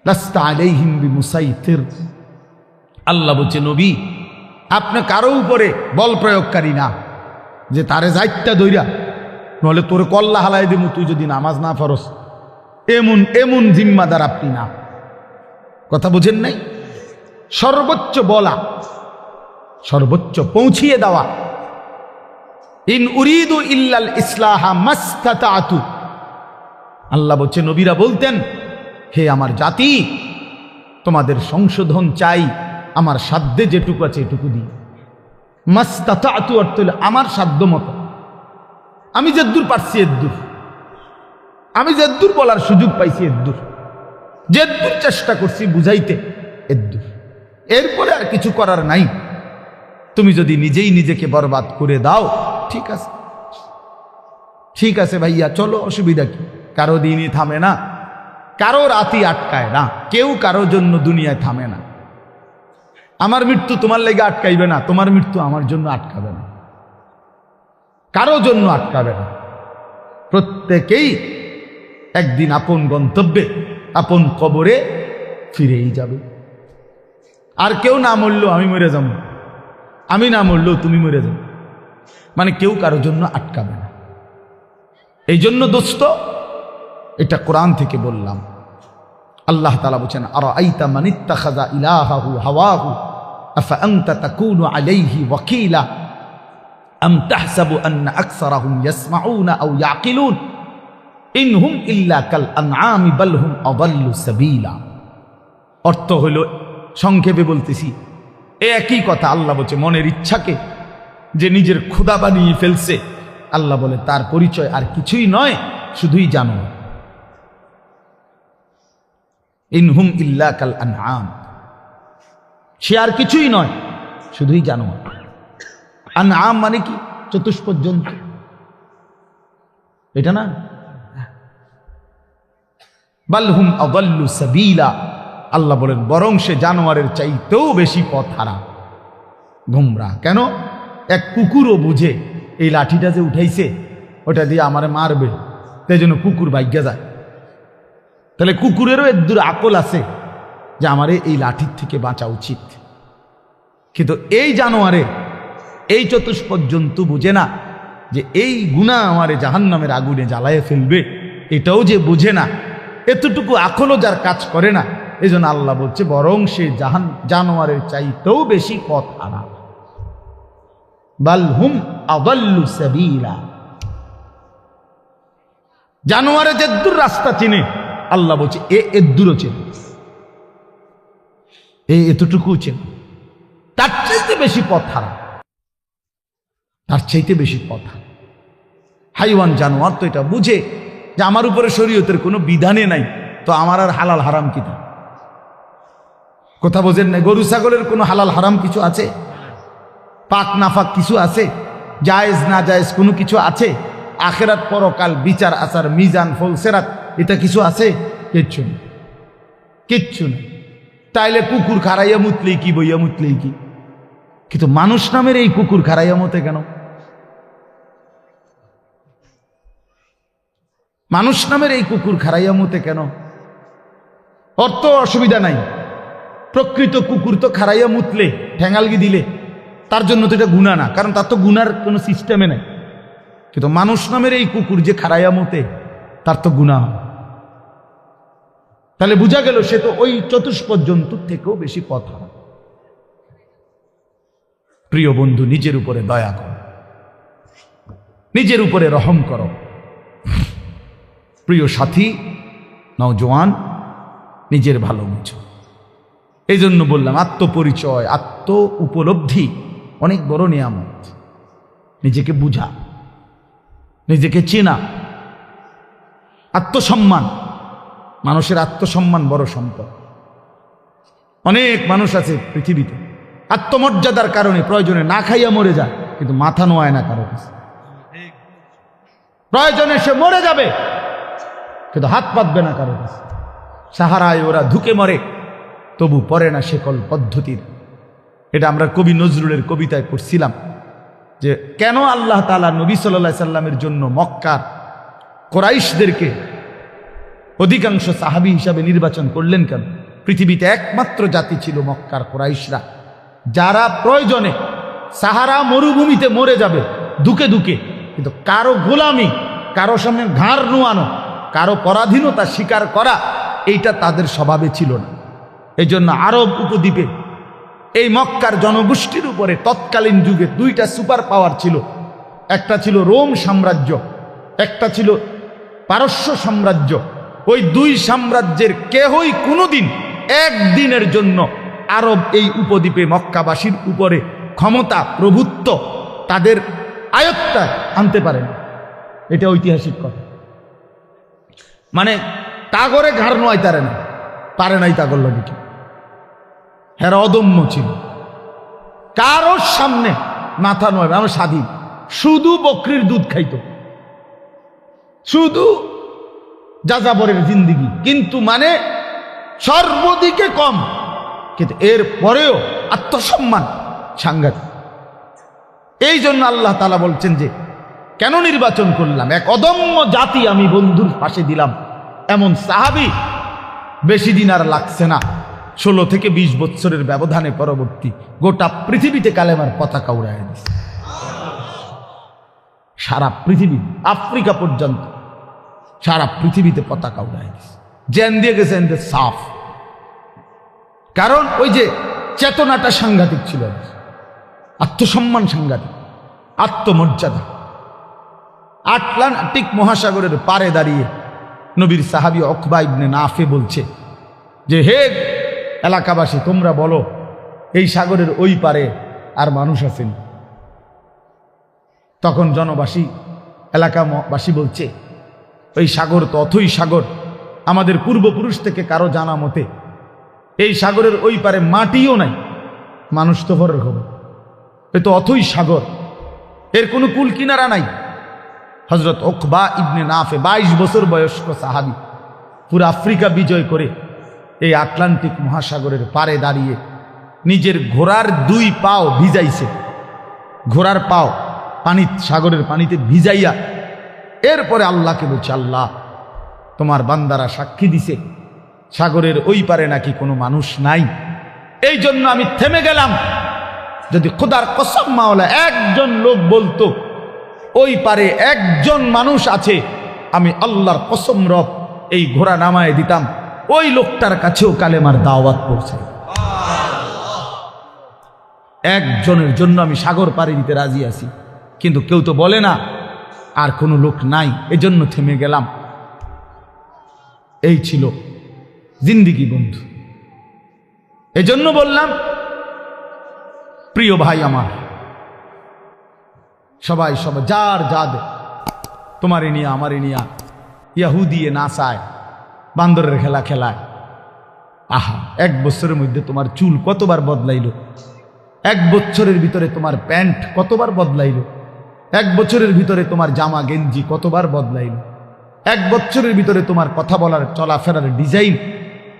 লাস্তা আলাইহিম বিমুসাইতির। আল্লাহ বলছে নবী, আপনি কারো উপরে বল প্রয়োগকারী না, যে তারে যাইত্যা দইরা নলে তোর কল্লা হালাই দেবো তুই যদি নামাজ না ফরস, এমন এমন জিম্মাদার আপনি না। কথা বুঝেন নাই? সর্বোচ্চ বলা, সর্বোচ্চ পৌঁছিয়ে দেওয়া। ইন উরিদু ইল্লাল ইসলাহা মাস্তাতাতু। আল্লাহ বলছে নবীরা বলতেন, হে আমার জাতি, তোমাদের সংশোধন চাই, আমার সাধ্যে যেটুকু আছে এটুকু দিই। মাস্তাতাতু অর্থ হলো আমার সাধ্য মতো, আমি যেদূর পারছি এদূর, আমি যেদূর বলার সুযোগ পাইছি এদূর, যেদূর চেষ্টা করছি বুঝাইতে এদূর, এরপরে আর কিছু করার নাই। তুমি যদি নিজেই নিজেকে বরবাদ করে দাও, ঠিক আছে, ঠিক আছে ভাইয়া, চলো, অসুবিধা কি? কারো দিনই থামে না, কারো রাতই আটকায় না, কেউ কারো জন্য দুনিয়ায় থামে না। আমার মৃত্যু তোমার লেগে আটকাইবে না, তোমার মৃত্যু আমার জন্য আটকাবে না, কারো জন্য আটকাবে না। প্রত্যেকেই একদিন আপন গন্তব্যে, আপন কবরে ফিরেই যাবে। আর কেউ না মরলেও আমি মরে যাব, আমি না মরলেও তুমি মরে যাবে, মানে কেউ কারোর জন্য আটকাবে না। এই জন্য দোস্ত, এটা কোরআন থেকে বললাম। আল্লাহ তাআলা বলেন, আরাআইতা মান ইত্তাখাযা ইলাহাহু হাওয়াহু আফা আনতা তাকুনু আলাইহি ওয়াকিলা আম তাহসাবু আন্না আকসারাহুম ইয়াসমাউনা আও ইয়াকিলুন ইনহুম ইল্লা কাল আনআমি বাল হুম আযাল্লু সাবিলা। অর্থ হলো, সংক্ষেপে বলতেছি, একই কথা। আল্লাহ বলছে মনের ইচ্ছাকে যে নিজের খোদা বানিয়ে ফেলছে, আল্লাহ বলে তার পরিচয় আর কিছুই নয়, শুধুই জানোয়ার। ইনহুম ইল্লা কাল আনআম, সে আর কিছুই নয়, শুধুই জানোয়ার। আনআম মানে কি? চতুষ্পদ জন্তু, এটা না? বাল হুম আযাল্লু সাবিলা, আল্লাহ বলেন বরং সে জানোয়ারের চাইতেও বেশি পথ হারা, গোমরা। কেন? এক কুকুরও বুঝে এই লাঠিটা যে উঠাইছে ওটা দিয়ে আমারে মারবে, তাই জন্য কুকুর ভাগ্যা যায়। তাহলে কুকুরেরও এদূর আকল আছে যে আমারে এই লাঠির থেকে বাঁচা উচিত, কিন্তু এই জানোয়ারে, এই চতুষ্পদ জন্তু বুঝে না যে এই গুনাহ আমারে জাহান্নামের আগুনে জ্বালায় ফেলবে, এটাও যে বুঝে না, এতটুকু আকলও যার কাজ করে না, এই জন্য আল্লাহ বলছে বরং সে জানোয়ারের চাইতেও বেশি পথ হারা। বাল হুম আযাল্লু সাবিলা, জানোয়ারে যেদূর রাস্তা চিনে, আল্লাহ বলছে এদূরও চেনে, এতটুকু চেনে, তার চাইতে বেশি পথ হারা, তার চাইতে বেশি পথ হারা। হাইওয়ান জানোয়ার তো এটা বুঝে যে আমার উপরে শরীয়তের কোনো বিধানে নাই, তো আমার আর হালাল হারাম কি? কথা বোঝেন না? গরু ছাগলের কোনো হালাল হারাম কিছু আছে? পাক নাফাক কিছু আছে? জায়েজ না জায়েজ কোনো কিছু আছে? আখেরাত পরকাল বিচার আচার মিজান ফলসেরাত এটা কিছু আছে? কিচ্ছু নেই, কিচ্ছু নেই। তাইলে কুকুর খারাইয়া মুতলেই কি, বইয়া মুতলেই কি, কিন্তু মানুষ নামের এই কুকুর খারাইয়া মতে কেন? মানুষ নামের এই কুকুর খারাইয়া মতে কেন? অর্থ অসুবিধা নাই, প্রকৃত কুকুর তো খারাইয়া মুতলে, ঠ্যাঙালগি দিলে তার জন্য তো এটা গুনাহ না, কারণ তার তো গুনার কোনো সিস্টেমে নেই। কিন্তু মানুষ নামের এই কুকুর যে খারাইয়া মতে, তার তো গুনাহ। তাহলে বোঝা গেল সে তো ওই চতুষ্পদ জন্তুর থেকেও বেশি পথ হারা। প্রিয় বন্ধু, নিজের উপরে দয়া করো, নিজের উপরে রহম করো। প্রিয় সাথী, নওজোয়ান, নিজের ভালো বুঝো। এই জন্য বললাম আত্মপরিচয়, আত্ম উপলব্ধি অনেক বড় নিয়ামত। নিজেকে বুঝা, নিজেকে চেনা, আত্মসম্মান, মানুষের আত্মসম্মান বড় সম্পদ। অনেক মানুষ আছে পৃথিবীতে আত্মমর্যাদার কারণে প্রয়োজনে না খাইয়া মরে যায়, কিন্তু মাথা নোয়ায় না কারো কাছে। প্রয়োজনে সে মরে যাবে, কিন্তু হাত পাতবে না কারো কাছে। সাহারায় ওরা ধুকে মরে, তবু পড়ে না শেকল পদ্ধতির। এটা আমরা কবি নজরুলের কবিতায় পড়ছিলাম যে কেন আল্লাহ তাআলা নবী সাল্লাল্লাহু আলাইহি সাল্লামের জন্য মক্কার কুরাইশদেরকে অধিকাংশ সাহাবী হিসাবে নির্বাচন করলেন কেন? পৃথিবীতে একমাত্র জাতি ছিল মক্কার কুরাইশরা, যারা প্রয়োজনে সাহারা মরুভূমিতে মরে যাবে দুকে দুকে, কিন্তু কারো গোলামি, কারো সামনে ঘাড় নোয়ানো, কারো পরাধীনতা স্বীকার করা, এইটা তাদের স্বভাবে ছিল না। এই জন্য আরব উপদ্বীপে এই মক্কার জনগোষ্ঠীর উপরে তৎকালীন যুগে দুইটা সুপার পাওয়ার ছিল। একটা ছিল রোম সাম্রাজ্য, একটা ছিল পারস্য সাম্রাজ্য। ওই দুই সাম্রাজ্যের কেহই কোনোদিন একদিনের জন্য আরব এই উপদ্বীপে মক্কাবাসীর উপরে ক্ষমতা, প্রভুত্ব তাদের আয়ত্তায় আনতে পারে না। এটা ঐতিহাসিক কথা। মানে তাগরে ঘাড় নোয়াই তারে না, পারে নাই তাগর লবিকে। হেরা অদম্য ছিল, কারোর সামনে মাথা নয়। আমরা স্বাধীন, শুধু বকরির দুধ খাইত, শুধু যাযাবরের জিন্দিগি, কিন্তু মানে সর্বদিকে কম, কিন্তু এর পরেও আত্মসম্মান সাংঘাতিক। এই জন্য আল্লাহ তাআলা বলছেন যে কেন নির্বাচন করলাম, এক অদম্য জাতি আমি বন্ধুর পাশে দিলাম। এমন সাহাবী বেশি দিন আর লাগছে না, 16 থেকে 20 বছরের ব্যবধানে পরবর্তী গোটা পৃথিবীতে কালেমার পতাকা উড়ায় দিচ্ছে। সারা পৃথিবী, আফ্রিকা পর্যন্ত সারা পৃথিবীতে পতাকা উড়ায় দিচ্ছে। জেন দিয়ে গেছে সাফ। কারণ ওই যে চেতনাটা সাংঘাতিক ছিল, আত্মসম্মান সাংঘাতিক, আত্মমর্যাদা। আটলান্টিক মহাসাগরের পারে দাঁড়িয়ে নবীর সাহাবী উকবা ইবনে নাফে বলছে যে, হে এলাকাবাসী, তোমরা বলো এই সাগরের ওই পারে আর মানুষ আছেন? তখন জনবাসী, এলাকাবাসী বলছে, ওই সাগর তো অথই সাগর, আমাদের পূর্বপুরুষ থেকে কারো জানা মতে এই সাগরের ওই পারে মাটিও নাই, মানুষ তো ভরের খবর, এ তো অথই সাগর, এর কোনো কুল কিনারা নাই। হযরত উকবা ইবনে নাফে 22 বছর বয়স্ক সাহাবী, পুরো আফ্রিকা বিজয় করে এই আটলান্টিক মহাসাগরের পারে দাঁড়িয়ে নিজের ঘোড়ার 2 পাও ভিজাইছে, ঘোড়ার পাও পানি, সাগরের পানিতে ভিজাইয়া এরপরে আল্লাহকে বলছে, আল্লাহ তোমার বান্দারা সাক্ষী দিছে সাগরের ওই পারে নাকি কোনো মানুষ নাই, এই জন্য আমি থেমে গেলাম। যদি খোদার কসম মাওলা একজন লোক বলতো ওই পারে একজন মানুষ আছে, আমি আল্লাহর কসম রব এই ঘোড়া নামায় দিতাম, ওই লোকটার কাছেও কালেমার দাওয়াত পৌঁছায়। একজনের জন্য আমি সাগর পাড়ি দিতে রাজি আছি, কিন্তু কেউ তো বলে না আর কোনো লোক নাই, এজন্য থেমে গেলাম। এই ছিল জিন্দিগি বন্ধু। এজন্য বললাম, প্রিয় ভাই আমার, সবাই সবাই যার যাদ, তোমারে নিয়া আমারে নিয়া ইয়াহুদিয়ে নাচায়, বান্দরের খেলা খেলায়। আহা, 1 বছরের মধ্যে তোমার চুল কতবার বদলাইলো, 1 বছরের ভিতরে তোমার প্যান্ট কতবার বদলাইলো, 1 বছরের ভিতরে তোমার জামা গেঞ্জি কতবার বদলাইলো, 1 বছরের ভিতরে তোমার কথা বলার চলাফেরার ডিজাইন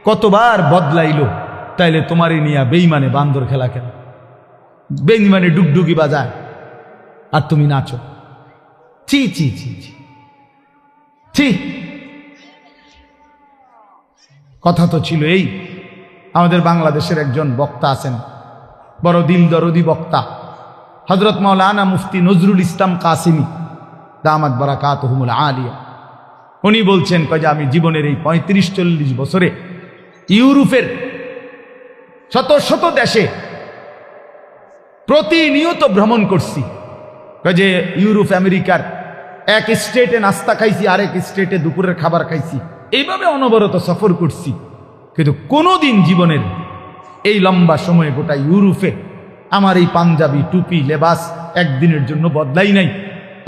কতবার বদলাইলো। তাইলে তোমারই নিয়া বেঈমানে বান্দর খেলা খেলা, বেঈমানে ডুগডুগি বাজায়, আর তুমি নাচো। ছি ছি ছি ছি ছি। কথা তো ছিল এই, আমাদের বাংলাদেশের একজন বক্তা আছেন, বড় দিল দরদি বক্তা, হযরত মাওলানা মুফতি নজরুল ইসলাম কাসিমি দামাত বারাকাতুহুমুল আলিয়া। উনি বলছেন যে আমি জীবনের এই 35-40 বছরে ইউরোপের শত শত দেশে প্রতিনিয়ত ভ্রমণ করছি। যে ইউরোপ আমেরিকার এক স্টেটে নাস্তা খাইছি, আরেক স্টেটে দুপুরের খাবার খাইছি, এইভাবে অনবরত সফর করছি, কিন্তু কোনোদিন জীবনের এই লম্বা সময়ে গোটা ইউরোপে আমার এই পাঞ্জাবি টুপি লেবাস একদিনের জন্য বদলাই নাই।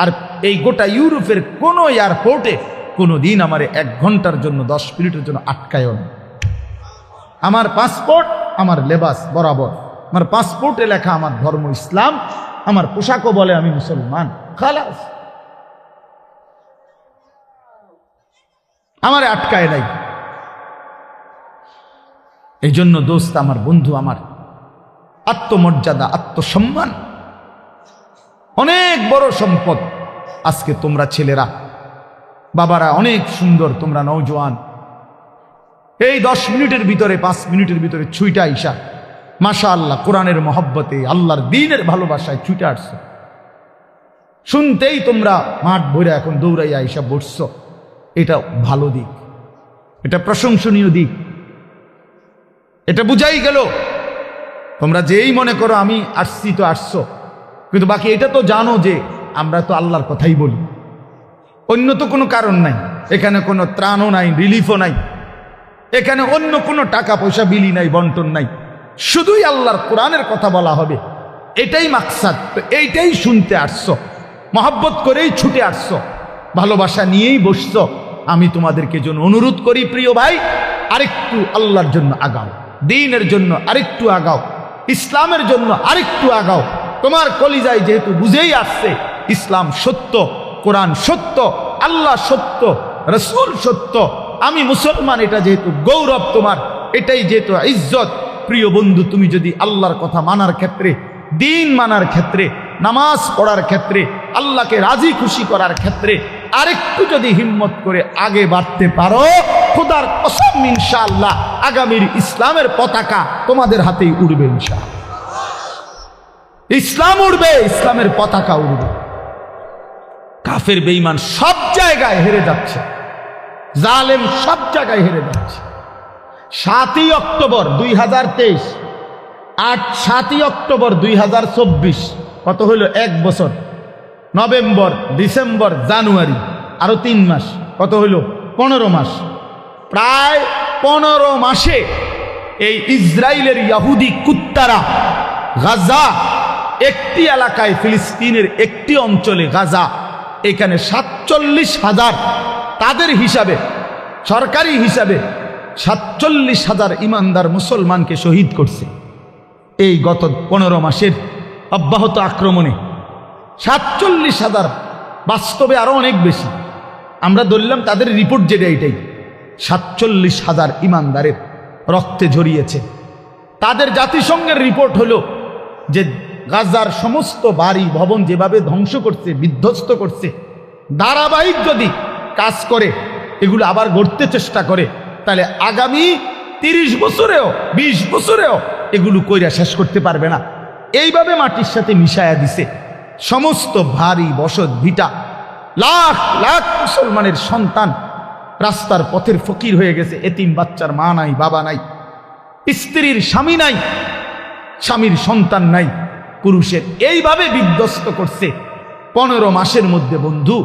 আর এই গোটা ইউরোপের কোনো এয়ারপোর্টে কোনোদিন আমার 1 ঘন্টার জন্য 10 মিনিটের জন্য আটকায়ও না। আমার পাসপোর্ট, আমার লেবাস বরাবর, আমার পাসপোর্টে লেখা আমার ধর্ম ইসলাম, আমার পোশাকও বলে আমি মুসলমান, খালাস, আমারে আটকায় নাই। এই জন্য দোস্ত আমার, বন্ধু আমার, আত্মমর্যাদা, আত্মসম্মান অনেক বড় সম্পদ। আজকে তোমরা ছেলেরা, বাবারা অনেক সুন্দর, তোমরা নওজোয়ান, এই 10 মিনিটের ভিতরে 5 মিনিটের ভিতরে ছুইটা আইসা মাশাআল্লাহ কোরআনের মহব্বতে, আল্লাহর দ্বীনের ভালোবাসায় ছুটে আসছো। শুনতেই তোমরা মাঠ ভরে এখন দৌড়াইয়া আইসা বসছো, এটা ভালো দিক, এটা প্রশংসনীয় দিক, এটা বুঝাই গেল। তোমরা যেই মনে করো আমি আসছি তো আসছো, কিন্তু বাকি এটা তো জানো যে আমরা তো আল্লাহর কথাই বলি, অন্য তো কোনো কারণ নাই, এখানে কোনো ত্রাণও নাই, রিলিফও নাই, এখানে অন্য কোনো টাকা পয়সা বিলি নাই, বন্টন নাই, শুধুই আল্লাহর কোরআনের কথা বলা হবে, এটাই মাকসাদ। তো এইটাই শুনতে আসছো, মহব্বত করেই ছুটে আসছো, ভালোবাসা নিয়েই বসছো। আমি তোমাদেরকে জন্য অনুরোধ করি, প্রিয় ভাই, আরেকটু আল্লাহর জন্য আগাও, দ্বীনের জন্য আরেকটু আগাও, ইসলামের জন্য আরেকটু আগাও। তোমার কলিজায় যেহেতু বুঝেই আসছে ইসলাম সত্য, কোরআন সত্য, আল্লাহ সত্য, রাসূল সত্য, আমি মুসলমান, এটা যেহেতু গৌরব তোমার, এটাই যেহেতু ইজ্জত। প্রিয় বন্ধু, তুমি যদি আল্লাহর কথা মানার ক্ষেত্রে, দ্বীন মানার ক্ষেত্রে, নামাজ পড়ার ক্ষেত্রে, আল্লাহকে রাজি খুশি করার ক্ষেত্রে আরেকটু যদি হিম্মত করে আগে বাড়তে পারো, খোদার কসম ইনশাআল্লাহ আগামীর ইসলামের পতাকা তোমাদের হাতেই উড়বে। ইনশাআল্লাহ ইসলাম উড়বে, ইসলামের পতাকা উড়বে। কাফের বেঈমান সব জায়গায় হেরে যাচ্ছে, জালেম সব জায়গায় হেরে যাচ্ছে। 7ই অক্টোবর 2023 7ই অক্টোবর 2024, কত হইল? 1 বছর। নভেম্বর, ডিসেম্বর, জানুয়ারি, আরো 3 মাস, কত হইল? 15 মাস। প্রায় 15 মাসে এই ইসরায়েলের ইহুদি কুত্তারা গাজা, একটি এলাকায়, ফিলিস্তিনের একটি অঞ্চলে গাজা, এখানে 47,000, তাদের হিসাবে, সরকারি হিসাবে 47,000 ইমানদার মুসলমানকে শহীদ করছে এই গত 15 মাসের অব্যাহত আক্রমণে। 47,000, বাস্তবে আরো অনেক বেশি। আমরা ধরলাম তাদের রিপোর্ট যেটা, এটাই 47,000 ইমানদারের রক্তে ঝরিয়েছে। তাদের জাতিসংঘের রিপোর্ট হলো যে গাজার সমস্ত বাড়ি ভবন যেভাবে ধ্বংস করছে, বিধ্বস্ত করছে, ধারাবাহিক যদি কাজ করে, এগুলো আবার গড়তে চেষ্টা করে, তাহলে আগামী 30 বছরেও 20 বছরেও এগুলো কইরা শেষ করতে পারবে না। এইভাবে মাটির সাথে মিশায়া দিছে সমস্ত ভারী বসত ভিটা। লাখ লাখ মুসলমানের সন্তান রাস্তার পথের ফকির হয়ে গেছে। এতিম বাচ্চার মা নাই, বাবা নাই, স্ত্রীর স্বামী নাই, স্বামীর সন্তান নাই, পুরুষের। এইভাবে বিধ্বস্ত করছে 15 মাসের মধ্যে। বন্ধু,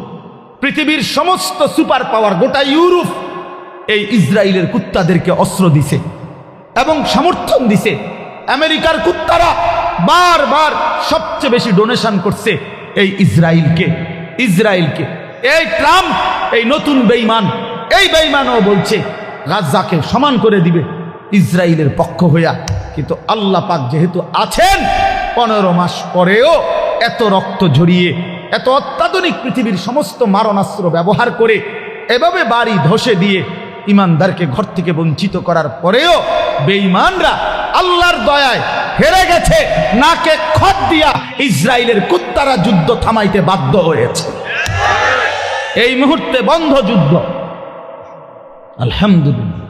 পৃথিবীর সমস্ত সুপার পাওয়ার, গোটা ইউরোপ এই ইসরায়েলের কুত্তাদেরকে অস্ত্র দিছে এবং সমর্থন দিছে। আমেরিকার কুত্তারা বারবার সবচেয়ে বেশি ডোনেশন করছে এই ইসরায়েলকে। এই ট্রাম্প, এই নতুন বেঈমান, এই বেঈমানও বলছে গাজাকে সমান করে দিবে ইসরায়েলের পক্ষ হইয়া। কিন্তু আল্লাহ পাক যেহেতু আছেন, 15 মাস পরেও এত রক্ত ঝরিয়ে, এত অত্যাধুনিক পৃথিবীর সমস্ত মারণাস্ত্র ব্যবহার করে এভাবে বাড়ি ধসে দিয়ে ইমানদারকে ঘর থেকে বঞ্চিত করার পরেও বেঈমানরা আল্লাহর দয়ায় হেরে গেছে। নাকে খত দিয়া ইসরায়েলের কুত্তারা যুদ্ধ থামাইতে বাধ্য হয়েছে। এই মুহূর্তে বন্ধ যুদ্ধ, আলহামদুলিল্লাহ।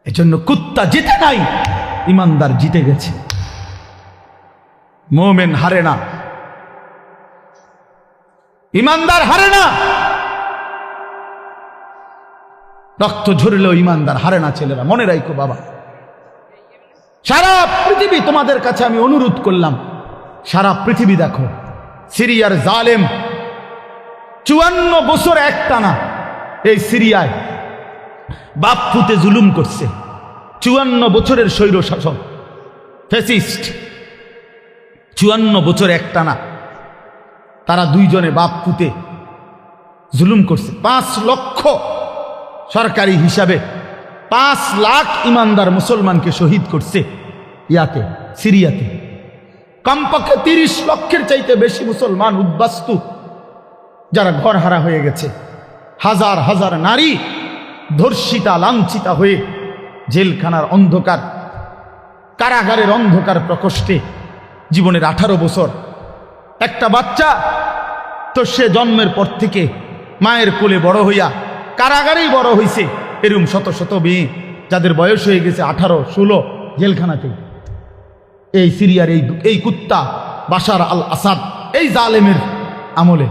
এজন্য কুত্তা জিতে নাই, ইমানদার জিতে গেছে। মোমেন হারে না, ইমানদার হারে না। রক্ত ঝরলেও ইমানদার হারে না। ছেলেরা মনে রাখো বাবা, সারা পৃথিবী, তোমাদের কাছে আমি অনুরোধ করলাম, সারা পৃথিবী দেখো, সিরিয়ার জালেম 54 বছর একটানা এই সিরিয়ায় বাপ পুতে জুলুম করছে। 54 বছরের স্বৈর শাসক, ফ্যাসিস্ট, 54 বছর একটানা তারা দুইজনে বাপ পুতে জুলুম করছে। 5 লক্ষ, সরকারি হিসাবে 5 লাখ ইমানদার মুসলমানকে শহীদ করছে ইয়াতে, সিরিয়াতে। কমপক্ষে 30 লক্ষের চাইতে বেশি মুসলমান উদ্বাস্তু, যারা ঘর হারা হয়ে গেছে। হাজার হাজার নারী ধর্ষিতা, লাঞ্ছিতা হয়ে জেলখানার অন্ধকার, কারাগারের অন্ধকার প্রকোষ্ঠে জীবনের 18 বছর। একটা বাচ্চা তো সে জন্মের পর থেকে মায়ের কোলে বড় হইয়া কারাগারেই বড় হইছে। এরকম শত শত মেয়ে যাদের বয়স হয়ে গেছে 18, 16, জেলখানাতে। এই সিরিয়ার এই কুত্তা বাশার আল আসাদ, এই জালেমের আমলে।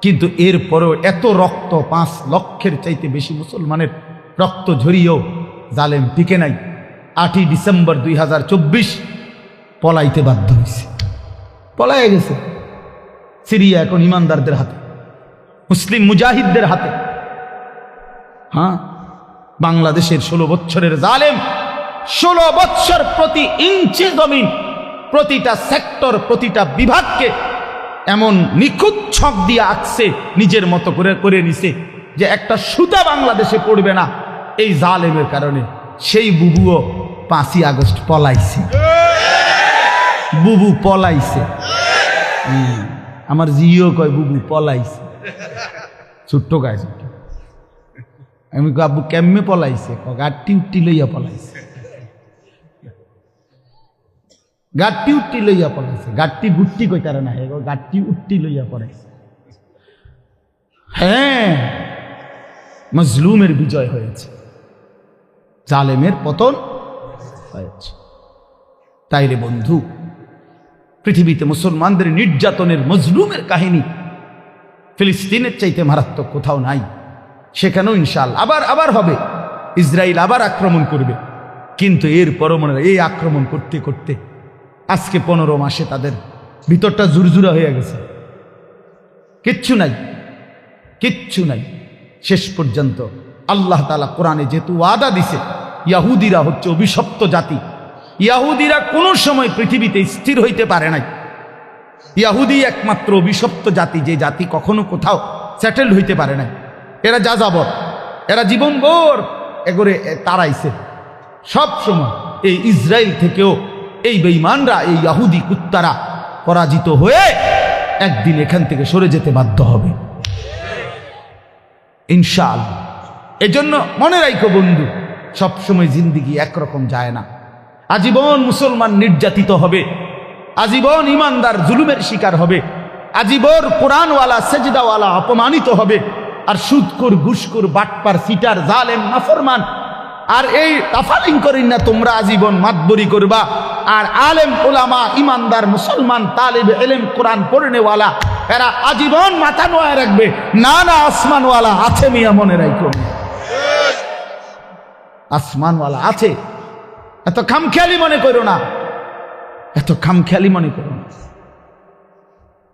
কিন্তু এরপরেও এত রক্ত, 5 লক্ষের চাইতে বেশি মুসলমানের রক্ত ঝরিয়েও জালেম টিকে নাই। 8ই ডিসেম্বর 2024 পলাইতে বাধ্য হয়েছে, পলাইয়া গেছে। সিরিয়া এখন ইমানদারদের হাতে, মুসলিম মুজাহিদদের হাতে। হ্যাঁ, বাংলাদেশের 16 বছরের জালেম 16 বছর প্রতি ইঞ্চি জমিন, প্রতিটা সেক্টর, প্রতিটা বিভাগকে এমন নিখুঁত ছক দিয়ে আঁকছে, নিজের মতো করে নিছে যে একটা সুতা বাংলাদেশে পড়বে না এই জালেমের কারণে। সেই বুবুও 5ই আগস্ট পলাইছে, বুবু পলাইছে। আমার জিও কয় বুবু পলাইছে, ছোট্ট গায়ে ছোট্ট। আমি আব্বু কেমনে পলাইছে? গাড়ি উঠি লইয়া পলাইছে, গাড়ি উঠি লইয়া পলাইছে। গাড়ি গুট্টি কই তারা না, গাড়ি উঠি লইয়া পলাইছে। হ্যাঁ, মজলুমের বিজয় হয়েছে, জালেমের পতন হয়েছে। তাইলে বন্ধু, পৃথিবীতে মুসলমানদের নির্যাতনের, মজলুমের কাহিনী ফিলিস্তিনের চাইতে মারাত্মক কোথাও নাই। সেখানেও ইনশাআল্লাহ আবার হবে, ইসরায়েল আবার আক্রমণ করবে। কিন্তু এরপরও মনে হয় এই আক্রমণ করতে করতে আজকে 15 মাসে তাদের ভিতরটা জুরজুরা হয়ে গেছে, কিচ্ছু নাই, কিচ্ছু নাই। শেষ পর্যন্ত আল্লাহ তাআলা কোরআনে যেহেতু ওয়াদা দিছে, ইয়াহুদিরা হচ্ছে অভিশপ্ত জাতি, ইয়াহুদিরা কোনো সময় পৃথিবীতে স্থির হইতে পারে নাই। ইয়াহুদি একমাত্র অভিশপ্ত জাতি, যে জাতি কখনো কোথাও সেটেল হইতে পারে নাই। এরা যাযাবর, এরা জীবনভর এগোরে তাড়াইছে। সব সময় এই ইসরায়েল থেকেও এই বেঈমানরা, এই ইয়াহুদি কুত্তারা পরাজিত হয়ে একদিন এখান থেকে সরে যেতে বাধ্য হবে ইনশাআল্লাহ। এজন্য মনে রাখো বন্ধু, সবসময় জিন্দিগি একরকম যায় না। আজীবন মুসলমান নির্যাতিত হবে, আজীবন ইমানদার জুলুমের শিকার হবে, আজীবন কোরআনওয়ালা সেজদাওয়ালা অপমানিত হবে, আর সুদখোর ঘুষখোর বাটপার সিটার জালেম নাফরমান আর এই তাফালিং করেন না তোমরা আজীবন মাতবরি করবা। আর আলেম ওলামা ইমানদার মুসলমান তালিব ইলম কোরআন পড়নেওয়ালা এরা আজীবন মাথা নোয়া রাখবে, না না আসমানওয়ালা আছে মিয়া, মনে রাখো আসমানওয়ালা আছে। এত খামখেয়ালি মনে করো না, এত খামখেয়ালি মনে করো না,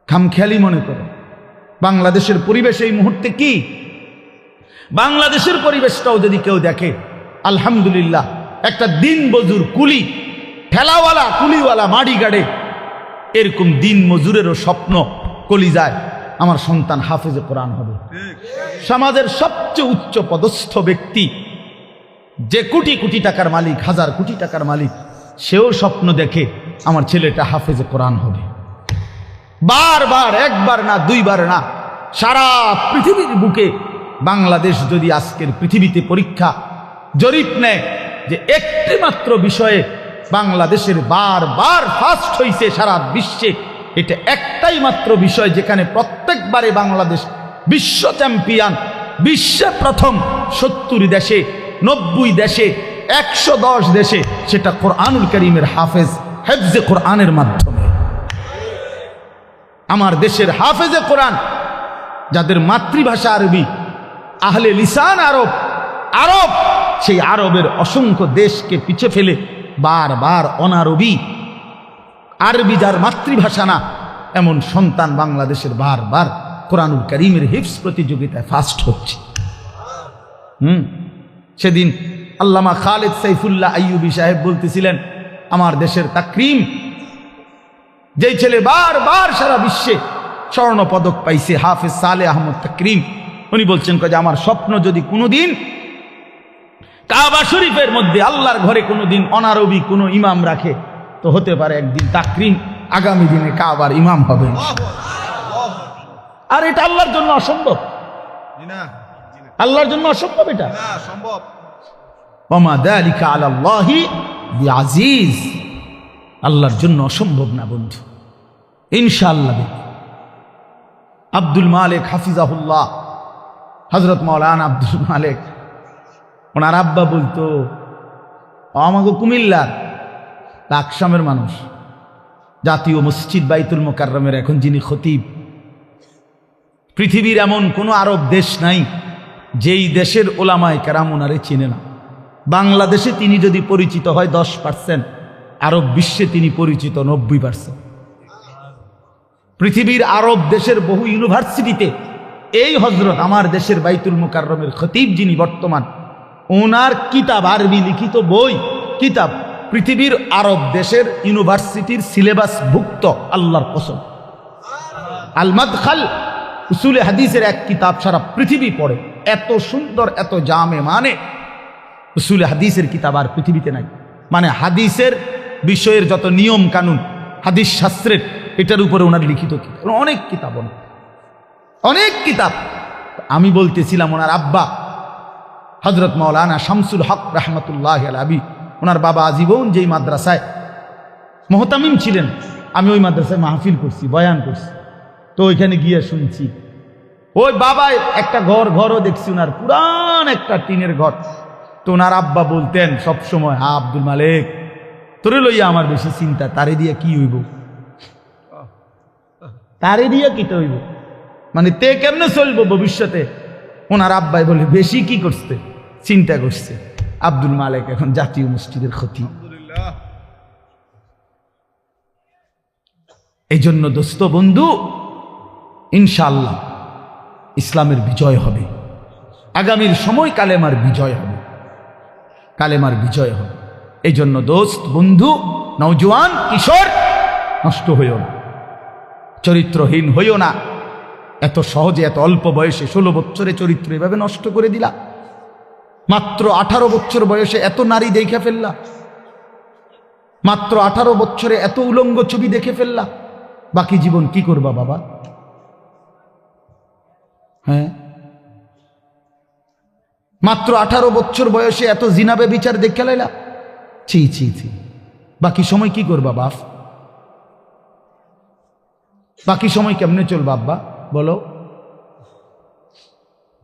খামখেয়ালি মনে করো। বাংলাদেশের পরিবেশ এই মুহূর্তে কি, বাংলাদেশের পরিবেশটাও যদি কেউ দেখে আলহামদুলিল্লাহ, একটা দিন মজুর কুলি ঠেলাওয়ালা কুলিওয়ালা মাড়ি গাড়ে এরকম দিন মজুরেরও স্বপ্ন কলিজায় আমার সন্তান হাফেজে কোরআন হবে। সমাজের সবচেয়ে উচ্চ পদস্থ ব্যক্তি, যে কোটি কোটি টাকার মালিক, হাজার কোটি টাকার মালিক, সেও স্বপ্ন দেখে আমার ছেলেটা হাফেজে কোরআন হবে। বারবার, একবার না দুইবার না, সারা পৃথিবীর বুকে বাংলাদেশ যদি আজকের পৃথিবীতে পরীক্ষা জরিপ নেয় যে একটি মাত্র বিষয়ে বাংলাদেশের বারবার ফার্স্ট হইছে সারা বিশ্বে, এটা একটাই মাত্র বিষয় যেখানে প্রত্যেকবারে বাংলাদেশ বিশ্ব চ্যাম্পিয়ন, বিশ্বে প্রথম 70 দেশে, 90 দেশে, 110 দেশে, সেটা কোরআনুল কারীমের হাফেজ, হেফজে কোরআনের মাধ্যমে। আমার দেশের হাফেজে কোরআন যাদের মাতৃভাষা আরবি, আহলে লিসান আরব, আরব সেই আরবের অসংখ্য দেশকে পিছে ফেলে বারবার অনারবি, আরবি যার মাতৃভাষা না, এমন সন্তান বাংলাদেশের বারবার কোরআনুল কারীমের হিফজ প্রতিযোগিতায় ফার্স্ট হচ্ছে। সেদিন আল্লামা খালেদ সাইফুল্লাহ আইয়ুবী সাহেব বলতেছিলেন, আমার দেশের তাকরিম, যেই ছেলে বারবার সারা বিশ্বে স্বর্ণ পদক পাইছে, হাফেজ সালেহ আহমদ তাকরিম, উনি বলছেন যে আমার স্বপ্ন যদি কোনোদিন কাবা শরীফের মধ্যে আল্লাহর ঘরে কোনোদিন অনারবি কোনো ইমাম রাখে, তো হতে পারে একদিন তাকরিম আগামী দিনে কাবার ইমাম হবে। আর এটা আল্লাহর জন্য অসম্ভব, আল্লাহর জন্য অসম্ভব, এটা সম্ভব। ওমা যালিকা আলাল্লাহি বিআজিজ, আল্লাহর জন্য অসম্ভব না বন্ধু, ইনশাআল্লাহ। আব্দুল মালিক হাফিজাহুল্লাহ, হযরত মাওলানা আব্দুল মালিক, ওনার আব্বা বলতো, আমাকে কুমিল্লার লাকসামের মানুষ, জাতীয় মসজিদ বাইতুল মোকাররমের এখন যিনি খতিব, পৃথিবীর এমন কোনো আরব দেশ নাই যেই দেশের ওলামায়ে কেরাম ওনারে চিনে না। বাংলাদেশে তিনি যদি পরিচিত হয় 10%, আরব বিশ্বে তিনি পরিচিত 90%। পৃথিবীর আরব দেশের বহু ইউনিভার্সিটিতে এই হযরত আমার দেশের বাইতুল মোকাররমের খতিব যিনি বর্তমান, ওনার কিতাব, আরবি লিখিত বই কিতাব পৃথিবীর আরব দেশের ইউনিভার্সিটির সিলেবাস ভুক্ত। আল্লাহর কসম, আল মাদখাল উসুলে হাদিসের এক কিতাব সারা পৃথিবী পড়ে, এত সুন্দর, এত জামে, মানে উসুলে হাদিসের কিতাব আর পৃথিবীতে নাই। মানে হাদিসের বিষয়ের যত নিয়ম কানুন, হাদিস শাস্ত্রের, এটার উপরে ওনার লিখিত কিতাব, অনেক কিতাব, অনেক কিতাব। আমি বলতেছিলাম, ওনার আব্বা হযরত মাওলানা শামসুল হক রাহমাতুল্লাহি আলাইহি, ওনার বাবা আজীবন যেই মাদ্রাসায় মুহতামিম ছিলেন, আমি ওই মাদ্রাসায় মাহফিল করছি, বয়ান করছি, তো ওইখানে গিয়ে শুনছি, ওই বাবা একটা ঘরও দেখছি, ওনার পুরান একটা টিনের ঘর। তো ওনার আব্বা বলতেন সব সময়, হ্যাঁ আব্দুল মালিক, তোরে লইয়া আমার বেশি চিন্তা, তারে দিয়া কি হইব, তারে দিয়া কিটা হইব, মানে তে কেমনে চলবো ভবিষ্যতে। ওনার আব্বাই বলে, বেশি কি করছে, চিন্তা করছে। আব্দুল মালেক এখন জাতীয় মসজিদের খতিব। এই জন্য দোস্ত বন্ধু, ইনশাআল্লাহ ইসলামের বিজয় হবে, আগামীর সময় কালেমার বিজয় হবে, কালেমার বিজয় হবে। এই জন্য দোস্ত বন্ধু, নওজোয়ান কিশোর, নষ্ট হইও না, চরিত্রহীন হইও না। এত সহজে, এত অল্প বয়সে 16 বছরে চরিত্র এভাবে নষ্ট করে দিলা। মাত্র 18 বছর বয়সে এত নারী দেখে ফেললা, মাত্র 18 বছরে এত উলঙ্গ ছবি দেখে ফেললা। বাকি জীবন কি করবা বাবা? হ্যাঁ, মাত্র 18 বছর বয়সে এত জিনাবে বিচার দেখে লাইলা। ছি ছি ছি, বাকি সময় কি করবা বাপ? বাকি সময় কেমনে চলবা আব্বা বলো?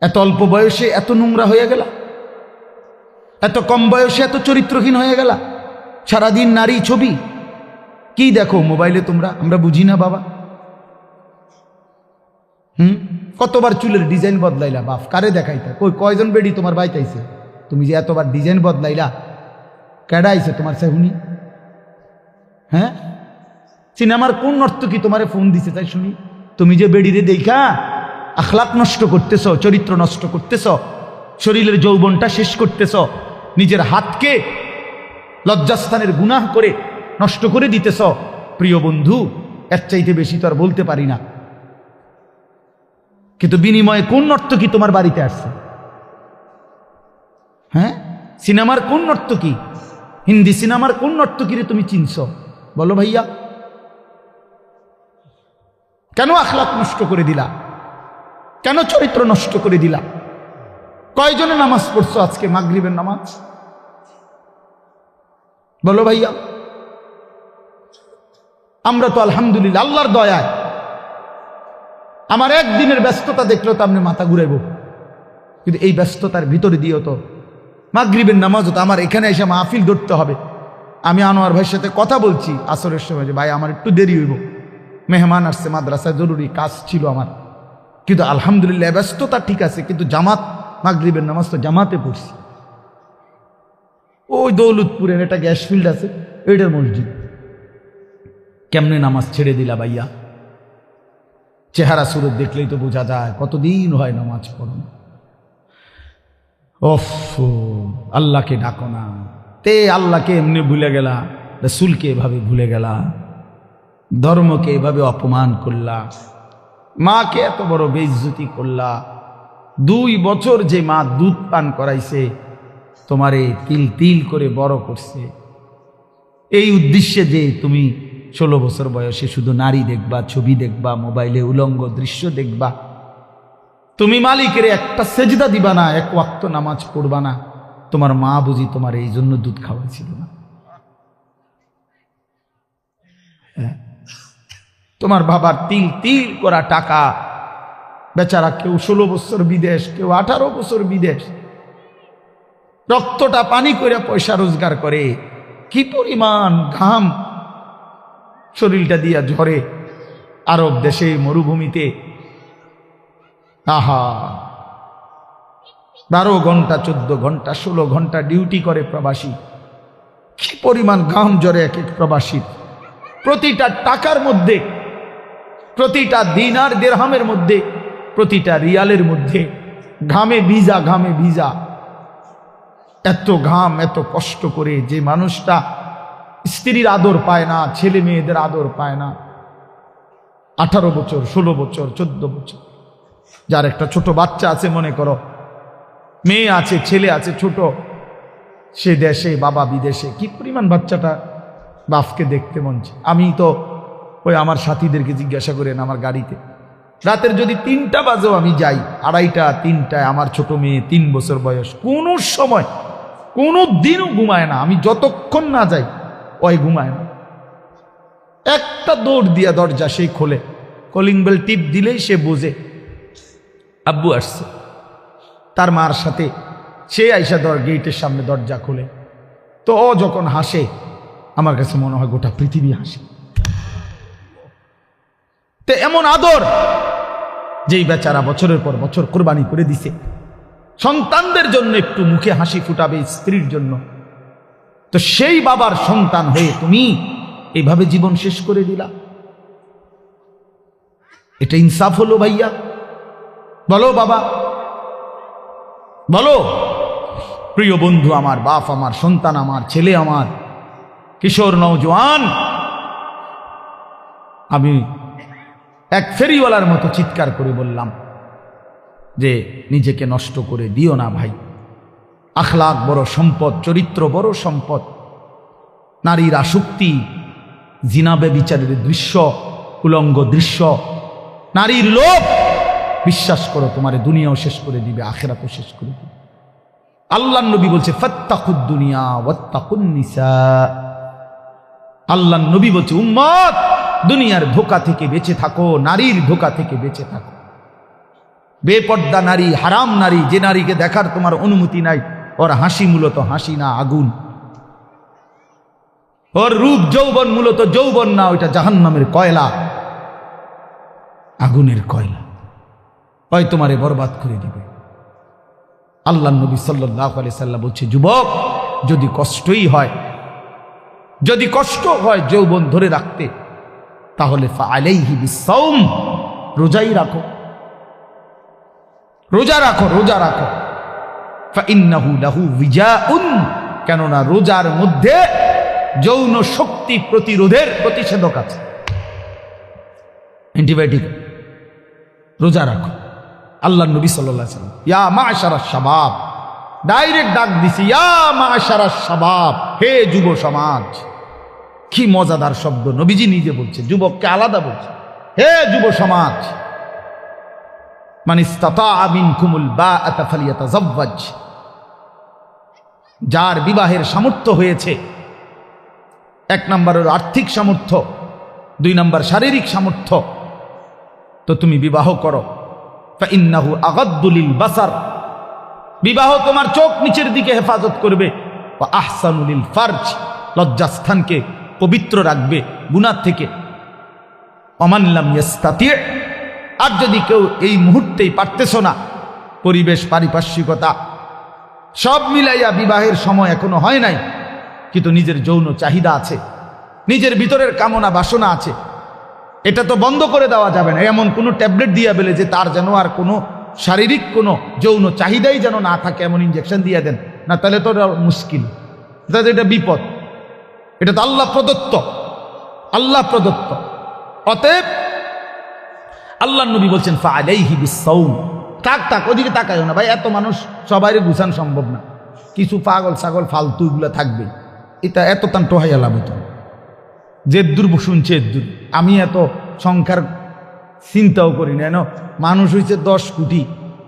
এত অল্প বয়সে এত নোংরা হয়ে গেলা, এত কম বয়সে এত চরিত্রহীন হয়ে গেলা। সারাদিন নারী ছবি কি দেখো মোবাইলে তোমরা? আমরা বুঝি না বাবা। কতবার চুলের ডিজাইন বদলাইলা বাপ? কারে দেখাইতা? কয়জন বেডি তোমার বাইতাইছে? তুমি যে এতবার ডিজাইন বদলাইলা, কেডা আইছে তোমার সেহুনি? হ্যাঁ, সিনেমার কোন নর্তকী তোমারে ফোন দিছে তাই শুনি? তুমি যে বেডিরে দেখা আখলাক নষ্ট করতেছ, চরিত্র নষ্ট করতেছ, শরীরের যৌবনটা শেষ করতেছ, নিজের হাতকে লজ্জাস্থানের গুনাহ করে নষ্ট করে দিতেছ। প্রিয় বন্ধু, এর চাইতে বেশি তো আর বলতে পারি না। কিন্তু বিনিময়ে কোন নর্তকী তোমার বাড়িতে আসছে? হ্যাঁ, সিনেমার কোন নর্তকী, হিন্দি সিনেমার কোন নর্তকীরে তুমি চিনছ বলো ভাইয়া? কেন আখলাক নষ্ট করে দিলা? কেন চরিত্র নষ্ট করে দিলা? কয়জনে নামাজ পড়ছো আজকে মাগরিবের নামাজ বলো ভাইয়া? আমরা তো আলহামদুলিল্লাহ আল্লাহর দয়ায়, আমার একদিনের ব্যস্ততা দেখলেও তো আপনি মাথা ঘুরাইব, কিন্তু এই ব্যস্ততার ভিতরে দিয়েও তো মাগরিবের নামাজ হতো। আমার এখানে এসে মাহফিল ধরতে হবে। আমি আনোয়ার ভাইয়ের সাথে কথা বলছি আসরের সময় যে ভাই আমার একটু দেরি হইব, মেহমান আসছে, মাদ্রাসায় জরুরি কাজ ছিল আমার। কিন্তু আলহামদুলিল্লাহ ব্যস্ততা ঠিক আছে, কিন্তু জামাত, মাগরিবের নামাজ তো জামাতে পড়ছি। ওই দৌলতপুরের একটা গ্যাস ফিল্ড আছে, ওইটার মসজিদ। কেমনে নামাজ ছেড়ে দিলা ভাইয়া? চেহারা সুরত দেখলেই তো বোঝা যায় কতদিন হয় নামাজ পড়ো। ওফ, আল্লাহকে ডাকো না। তে আল্লাহকে এমনি ভুলে গেলা, রাসূলকে এভাবে ভুলে গেলা, ধর্মকে এভাবে অপমান করলা, মাকে এত বড় বেইজ্জতি করলা। 2 বছর যে মা দুধ পান করাইছে, তোমারে তিল তিল করে বড় করছে, এই উদ্দেশ্যে যে তুমি 16 বছর বয়সে শুধু নারী দেখবা, ছবি দেখবা, মোবাইলে উলঙ্গ দৃশ্য দেখবা, তুমি মালিকের একটা সেজদা দিবা না, 1 ওয়াক্ত নামাজ পড়বা না। তোমার মা বুঝি তোমার এই জন্য দুধ খাওয়াইছিল না? তোমার বাবার তিল তিল করা টাকা, বেচারা কেউ 16 বছর বিদেশ, কেউ 18 বছর বিদেশ, রক্তটা পানি করে পয়সা রোজগার করে, কি পরিমাণ ঘাম শরীরটা দিয়া ঝরে আরব দেশে মরুভূমিতে। আহা, 12 ঘন্টা 14 ঘন্টা 16 ঘন্টা ডিউটি করে প্রবাসী, কি পরিমাণ ঘাম ঝরে এক এক প্রবাসীর। প্রতিটা টাকার মধ্যে, প্রতিটা দিনার দিরহামের মধ্যে, প্রতিটা রিয়ালের মধ্যে ঘামে ভিজা, ঘামে ভিজা। এত ঘাম, এত কষ্ট করে যে মানুষটা স্ত্রীর আদর পায় না, ছেলে মেয়েদের আদর পায় না, 18 বছর 16 বছর 14 বছর, যার একটা ছোট বাচ্চা আছে, মনে করো মেয়ে আছে, ছেলে আছে ছোট, সে দেশে, বাবা বিদেশে, কি পরিমাণ বাচ্চাটা বাপকে দেখতে মন চায়। আমি তো ওই আমার সাথীদেরকে জিজ্ঞাসা করেন, আমার গাড়িতে রাতের যদি 3টা বাজেও আমি যাই, 2:30 3টায়, আমার ছোট মেয়ে 3 বছর বয়স, কোনো সময় কোনো দিনও ঘুমায় না। আমি যতক্ষণ না যাই ওই ঘুমায় না। একটা দৌড় দিয়া দরজা সেই খোলে, কলিং বেল টিপ দিলেই সে বোঝে আব্বু আসছে। তার মার সাথে সে আইসা গেটের সামনে দরজা খোলে, তো ও যখন হাসে আমার কাছে মনে হয় গোটা পৃথিবী হাসে। তো এমন আদর, যেই বেচারা বছরের পর বছর কোরবানি করে দিছে, সন্তানদের জন্য একটু মুখে হাসি ফুটাবে, স্ত্রীর জন্য। তো সেই বাবার সন্তান হয়ে তুমি এইভাবে জীবন শেষ করে দিলা, এটা ইনসাফ হলো ভাইয়া? বলো বাবা, বলো। প্রিয় বন্ধু আমার, বাপ আমার, সন্তান আমার, ছেলে আমার, কিশোর নওজোয়ান, আমি এক ফেরিওয়ালার মতো চিৎকার করে বললাম যে নিজেকে নষ্ট করে দিও না ভাই। আখলাক বড় সম্পদ, চরিত্র বড় সম্পদ। নারীর আসক্তি, জিনা ব্যভিচারের দৃশ্য, উলঙ্গ দৃশ্য, নারীর লোভ, বিশ্বাস করো তোমার দুনিয়াও শেষ করে দিবে, আখিরাতও শেষ করে দিবে। আল্লাহর নবী বলছে ফাত্তাকুদ দুনিয়া ওয়াত্তাকুন নিসা। আল্লাহর নবী বলছে উম্মত, দুনিয়ার ধোঁকা থেকে বেঁচে থাকো, নারীর ধোঁকা থেকে বেঁচে থাকো। বেপর্দা নারী, হারাম নারী, যে নারীকে দেখার তোমার অনুমতি নাই, ওর হাসি মূলত হাসি না, আগুন। ওর রূপ যৌবন মূলত যৌবন না, ওইটা জাহান্নামের কয়লা, আগুনের কয়লা। ওই তোমারে বরবাদ করে দিবে। আল্লাহ নবী সাল্লাল্লাহু আলাইহি সাল্লাম বলছে যুবক, যদি কষ্টই হয়, যদি কষ্ট হয় যৌবন ধরে রাখতে, তাহলে ফাআলাইহি বিসসাওম, রোজাই রাখো, রোজা রাখো, রোজা রাখো। ফাইন্নাহু লাহু বিজাউন, কেননা রোজার মধ্যে যৌন শক্তি প্রতিরোধের প্রতিষেধক আছে, অ্যান্টিবায়োটিক। রোজা রাখো। আল্লাহ নবী সাল্লাল্লাহু আলাইহি সাল্লাম ইয়া মা'শারাশ শাবাব, ডাইরেক্ট ডাক দিছি, ইয়া মা'শারাশ শাবাব, হে যুব সমাজ। কি মজাদার শব্দ, নবীজি নিজে বলছে, যুবককে আলাদা বলছে, হে যুব সমাজ। মান ইসতাতাআ মিনকুমুল বাআতা ফালিয়াতাযাওয়াজ, যার বিবাহের সামর্থ্য হয়েছে, এক নম্বর আর্থিক সামর্থ্য, দুই নম্বর শারীরিক সামর্থ্য, তো তুমি বিবাহ করো। ফাইন্নাহু আগাদ্দু লিল বাসার, বিবাহ তোমার চোখ নিচের দিকে হেফাজত করবে। ওয়া আহসানু লিল ফারজ, লজ্জাস্থানকে পবিত্র রাখবে গুনাহ থেকে। ওমান লাম ইয়াস্তাতি, আর যদি কেউ এই মুহূর্তেই পারতেছো না, পরিবেশ, পারিপার্শ্বিকতা সব মিলাইয়া বিবাহের সময় এখনো হয় নাই, কিন্তু নিজের যৌন চাহিদা আছে, নিজের ভিতরের কামনা বাসনা আছে, এটা তো বন্ধ করে দেওয়া যাবে না। এমন কোনো ট্যাবলেট দিয়ে বেলে যে তার যেন আর কোনো শারীরিক কোনো যৌন চাহিদাই যেন না থাকে, এমন ইঞ্জেকশন দিয়ে দেন না, তাহলে তো মুশকিল, তাহলে এটা বিপদ। এটা তো আল্লাহ প্রদত্ত, আল্লাহ প্রদত্ত। অতএব আল্লাহ নবী বলছেন ফাআলাইহি বিসসাওম। থাক থাক, ওদিকে তাকাইও না ভাই, এত মানুষ সবাইরে গুছান সম্ভব না, কিছু পাগল ছাগল ফালতু এগুলো থাকবে, এটা এত তান টোহাইয়া লাভ হতো। যেদ্দুর শুনছে এদ্দুর, আমি এত সংখ্যার চিন্তাও করি না। মানুষ হয়েছে 10 কোটি,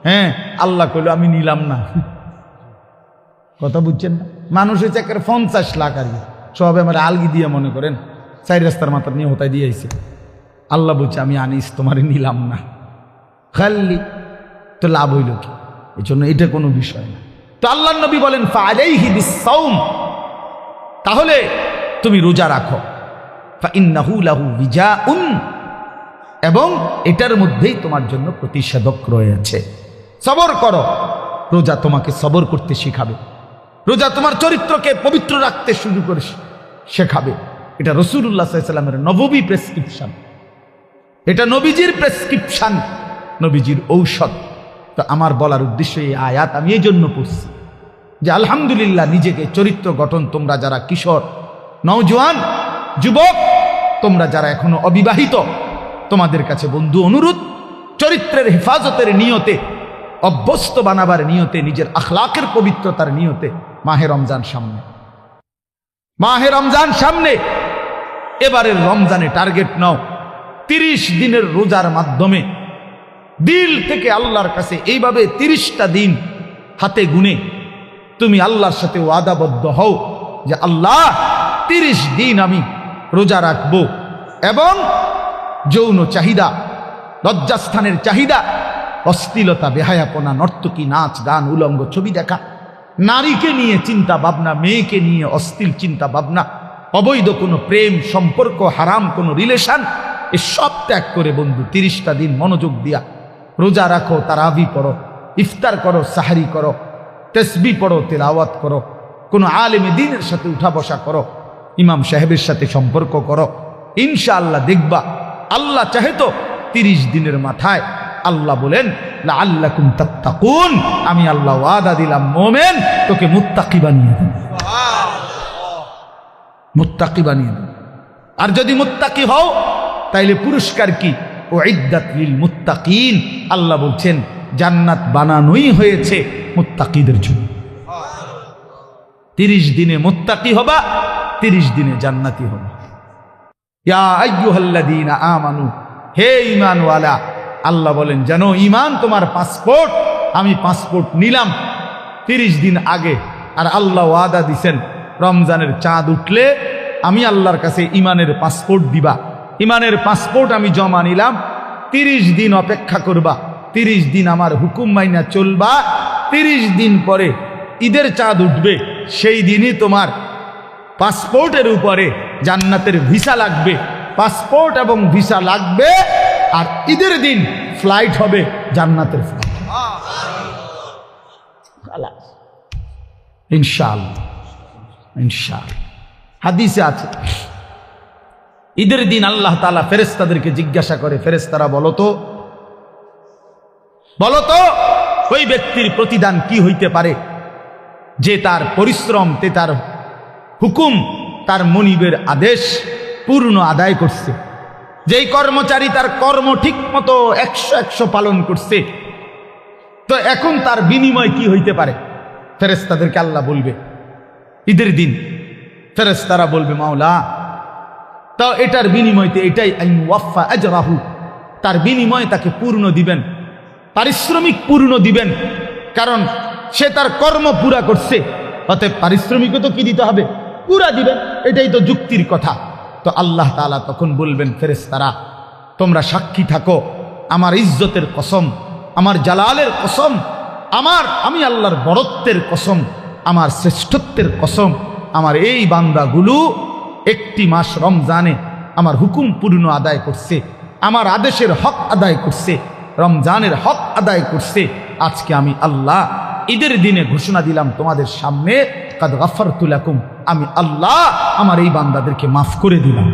হ্যাঁ, আল্লাহ কইল আমি নিলাম না, কথা বুঝছেন না? মানুষ হয়েছে একেবারে 50 লাখ, আর সব আমার আলগি দিয়ে মনে করেন 4 রাস্তার মাথা নিয়ে হতায় দিয়ে আইছে। আল্লাহ বলছে আমি আনিস, তোমারে নিলাম না, খালি তো লাভ হইল কি? এই জন্য এটা কোনো বিষয় না। তো আল্লাহ নবী বলেন ফাআলাইহি বিসসাওম, তাহলে তুমি রোজা রাখো। ফাইন্নাহু লাহু বিজাউন, এবং এটার মধ্যেই তোমার জন্য প্রতিষেধক রয়েছে। সবর করো, রোজা তোমাকে সবর করতে শিখাবে, রোজা তোমার চরিত্রকে পবিত্র রাখতে শুরু করে শেখাবে। এটা রাসূলুল্লাহ সাল্লাল্লাহু আলাইহি ওয়াসাল্লামের নববী প্রেসক্রিপশন, এটা নবীজির প্রেসক্রিপশন, নবীজির ঔষধ। তো আমার বলার উদ্দেশ্য এই আয়াত আমি এই জন্য পড়ছি যে আলহামদুলিল্লাহ, নিজেকে চরিত্র গঠন, তোমরা যারা কিশোর, নওজোয়ান, যুবক, তোমরা যারা এখনো অবিবাহিত, তোমাদের কাছে বন্ধু অনুরোধ, চরিত্রের হেফাজতের নিয়তে, অভ্যস্ত বানাবার নিয়তে, নিজের আখলাকের পবিত্রতার নিয়তে মাহে রমজান সামনে, মাহে রমজান সামনে, এবারের রমজানে টার্গেট নাও 30 দিনের রোজার মাধ্যমে দিল থেকে আল্লাহর কাছে এইভাবে 30টা দিন হাতে গুনে তুমি আল্লাহর সাথে ওয়াদাবদ্ধ হও যে আল্লাহ 30 দিন আমি রোজা রাখবো, এবং যৌন চাহিদা, লজ্জাস্থানের চাহিদা, অশ্লীলতা, বেহায়াপনা, নর্তকী, নাচ গান, উলঙ্গ ছবি দেখা, নারীকে নিয়ে চিন্তা ভাবনা, মেয়েকে নিয়ে অশ্লীল চিন্তা ভাবনা, অবৈধ কোনো প্রেম সম্পর্ক, হারাম কোনো রিলেশন, এ সব ত্যাগ করে বন্ধু 30টা দিন মনোযোগ দিয়া রোজা রাখো, তারাবি পড়ো, ইফতার করো, সাহারি করো, তসবিহ পড়ো, তেলাওয়াত করো, কোনো আলেমে দ্বীনের সাথে উঠা বসা করো, ইমাম সাহেবের সাথে সম্পর্ক করো। ইনশাআল্লাহ দেখবা আল্লাহ চাহে তো 30 দিনের মাথায় আল্লাহ বলেন লাআল্লাকুম তাত্তাকুন, আমি আল্লাহ ওয়াদা দিলাম মোমেন তোকে মুত্তাকি বানিয়ে দেব, মুত্তাকি বানিয়ে দেব। আর যদি মুত্তাকি হও তাইলে পুরস্কার কি? উইদ্দাত লিল মুত্তাকিন, আল্লাহ বলছেন জান্নাত বানানোই হয়েছে মুত্তাকিদের জন্য। 30 দিনে মুত্তাকি হবা, 30 দিনে জান্নাতি হবা। ইয়া আইয়ুহাল্লাযীনা আমানু, হে ঈমানওয়ালা, আল্লাহ বলেন জানো ঈমান তোমার পাসপোর্ট, আমি পাসপোর্ট নিলাম 30 দিন আগে। আর আল্লাহ ওয়াদা দিছেন রমজানের চাঁদ উঠলে আমি আল্লাহর কাছে ঈমানের পাসপোর্ট দিবা। ঈমানের পাসপোর্ট আমি জমা নিলাম, 30 দিন অপেক্ষা করবা, 30 দিন আমার হুকুম মাইনা চলবা। 30 দিন পরে ঈদের চাঁদ উঠবে, সেই দিনই তোমার পাসপোর্টের উপরে জান্নাতের ভিসা লাগবে। পাসপোর্ট এবং ভিসা লাগবে, আর ঈদের দিন ফ্লাইট হবে জান্নাতের ফ্লাইট, ইনশাআল্লাহ। ইনশাআল্লাহ হাদিসে আছে ঈদের দিন আল্লাহ তাআলা ফেরেশতাদেরকে জিজ্ঞাসা করে, ফেরেশতারা বলো তো ওই ব্যক্তির প্রতিদান কি হইতে পারে যে তার পরিশ্রম, তার হুকুম, তার মনিবের আদেশ পূর্ণ আদায় করছে। যেই কর্মচারী তার কর্ম ঠিক মতো 100 পালন করছে, তো এখন তার বিনিময় কি হইতে পারে? ফেরেশতাদেরকে আল্লাহ বলবে ঈদের দিন, ফেরেশতারা বলবে মাওলা তো এটার বিনিময়তে এটাই আইন ওয়াফা আজরাহু, তার বিনিময় তাকে পূর্ণ দিবেন, পারিশ্রমিক পূর্ণ দিবেন, কারণ সে তার কর্ম পুরা করছে, অতএব পারিশ্রমিকও তো কি দিতে হবে? পুরা দিবেন, এটাই তো যুক্তির কথা। তো আল্লাহ তাআলা তখন বলবেন ফেরেশতারা তোমরা সাক্ষী থাকো, আমার ইজ্জতের কসম, আমার জালালের কসম, আমি আল্লাহর বড়ত্বের কসম, আমার শ্রেষ্ঠত্বের কসম, আমার এই বান্দাগুলো 1 মাস রমজানে আমার হুকুম পূর্ণ আদায় করছে, আমার আদেশের হক আদায় করছে, রমজানের হক আদায় করছে। আজকে আমি আল্লাহ ঈদের দিনে ঘোষণা দিলাম তোমাদের সামনে, কাদ গাফারতু লাকুম, আমি আল্লাহ আমার এই বান্দাদেরকে মাফ করে দিলাম।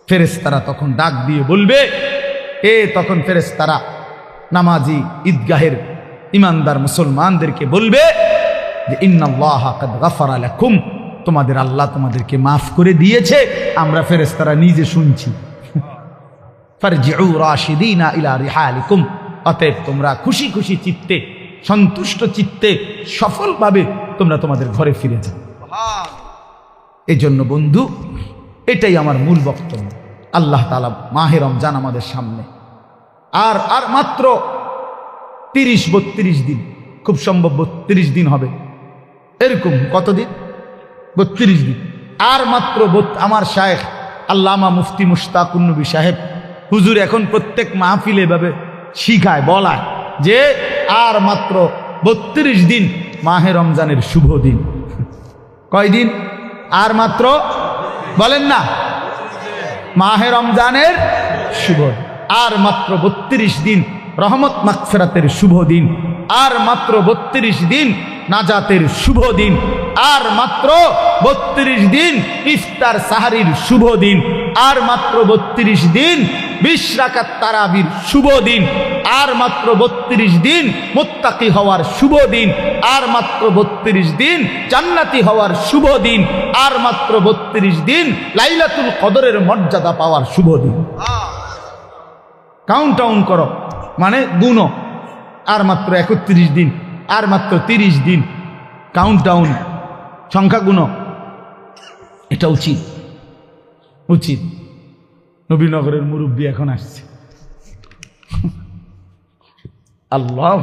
ফেরেশতারা তখন ডাক দিয়ে বলবে, তখন ফেরেশতারা নামাজি ঈদগাহের ইমানদার মুসলমানদেরকে বলবে যে ইন্নাল্লাহা কাদ গাফারা লাকুম, তোমাদের আল্লাহ তোমাদেরকে মাফ করে দিয়েছে। আমরা ফেরেশতারা নিজে শুনছি। ফারজিউ রাশিদিনা ইলা রিহালিকুম, অতএব তোমরা খুশি খুশি চিত্তে, সন্তুষ্ট চিত্তে, সফলভাবে তোমরা তোমাদের ঘরে ফিরে যাও। এই জন্য বন্ধু, এটাই আমার মূল বক্তব্য। আল্লাহ তাআলা মাহে রমজান আমাদের সামনে, আর মাত্র 30-32 দিন, খুব সম্ভব 32 দিন হবে, এরকম কতদিন? 32 দিন। আর মাত্র আমার শায়েখ আল্লামা মুফতি মুশতাকুন নবী সাহেব হুজুর এখন প্রত্যেক মাহফিলে এভাবে শিখায়, বলায় যে আর মাত্র 32 দিন মাহে রমজানের শুভ দিন। কয়দিন? আর মাত্র, বলেন না, মাহে রমজানের শুভ, আর মাত্র 32 দিন রহমত মাগফিরাতের শুভ দিন, আর মাত্র 32 দিন নাজাতের শুভ দিন, আর মাত্র 32 দিন ইফতার সাহারির শুভ দিন, আর মাত্র 32 দিন 20 রাকাত তারাবির শুভ দিন, আর মাত্র 32 দিন মুত্তাকি হওয়ার শুভ দিন, আর মাত্র 32 দিন জান্নাতি হওয়ার শুভ দিন, আর মাত্র 32 দিন লাইলাতুল কদরের মর্যাদা পাওয়ার শুভ দিন। কাউন্ট ডাউন করো, মানে গুনো, আর মাত্র 31 দিন, আর মাত্র 30 দিন, কাউন্ট ডাউন, সংখ্যা গুনো। এটা উচিত, উচিত। নবীনগরের মুরব্বী এখন আসছে, আল্লাহ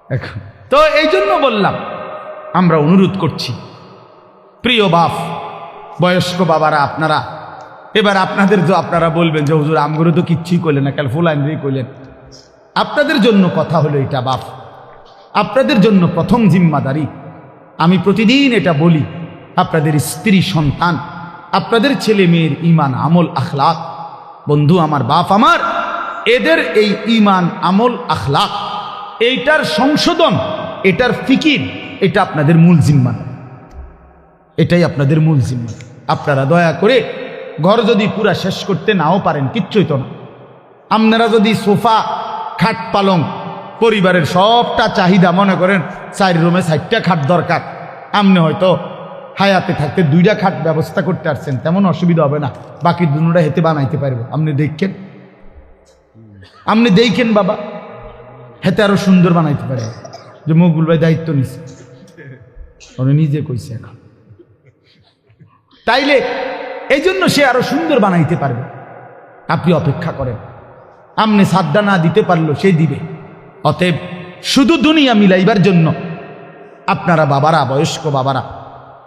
এখন তো এই জন্য বললাম, আমরা অনুরোধ করছি প্রিয় বাপ, বয়স্ক বাবারা, আপনারা এবার আপনাদের যে আপনারা বলবেন যে হুজুর আমগুলো তো কিচ্ছুই করলেন না, কাল ফুলাইনই করলেন। আপনাদের জন্য কথা হলো এটা বাপ, আপনাদের জন্য প্রথম জিম্মাদারি। আমি প্রতিদিন এটা বলি, আপনাদের স্ত্রী সন্তান, আপনাদের ছেলে মেয়ের ঈমান আমল আখলাক, বন্ধু আমার, বাপ আমার, এদের এই ঈমান, আমল, আখলাক, এইটার সংশোধন, এটার ফিকির, এটা আপনাদের মূল জিম্মা। এটাই আপনাদের মূল জিম্মা। আপনারা দয়া করে ঘর যদি পুরা শেষ করতে নাও পারেন, কিচ্ছুই তো না। আপনারা যদি সোফা, খাট, পালং, পরিবারের সবটা চাহিদা, মনে করেন 4 রুমে 4টা খাট দরকার, আপনি হয়তো হায়াতে থাকতে 2টা খাট ব্যবস্থা করতে পারছেন, তেমন অসুবিধা হবে না। বাকি দুটা হেতে বানাইতে পারবো। আপনি দেখেন বাবা, হেতে আরো সুন্দর বানাইতে পারে। যে মকবুল ভাই দায়িত্ব নিচ্ছে, উনি নিজে কইছে এখন। তাইলে এই জন্য সে আরো সুন্দর বানাইতে পারবে। আপনি অপেক্ষা করেন, আপনি সাদ্দা না দিতে পারলো সে দিবে। অতএব শুধু দুনিয়া মিলাইবার জন্য আপনারা বাবারা, বয়স্ক বাবারা,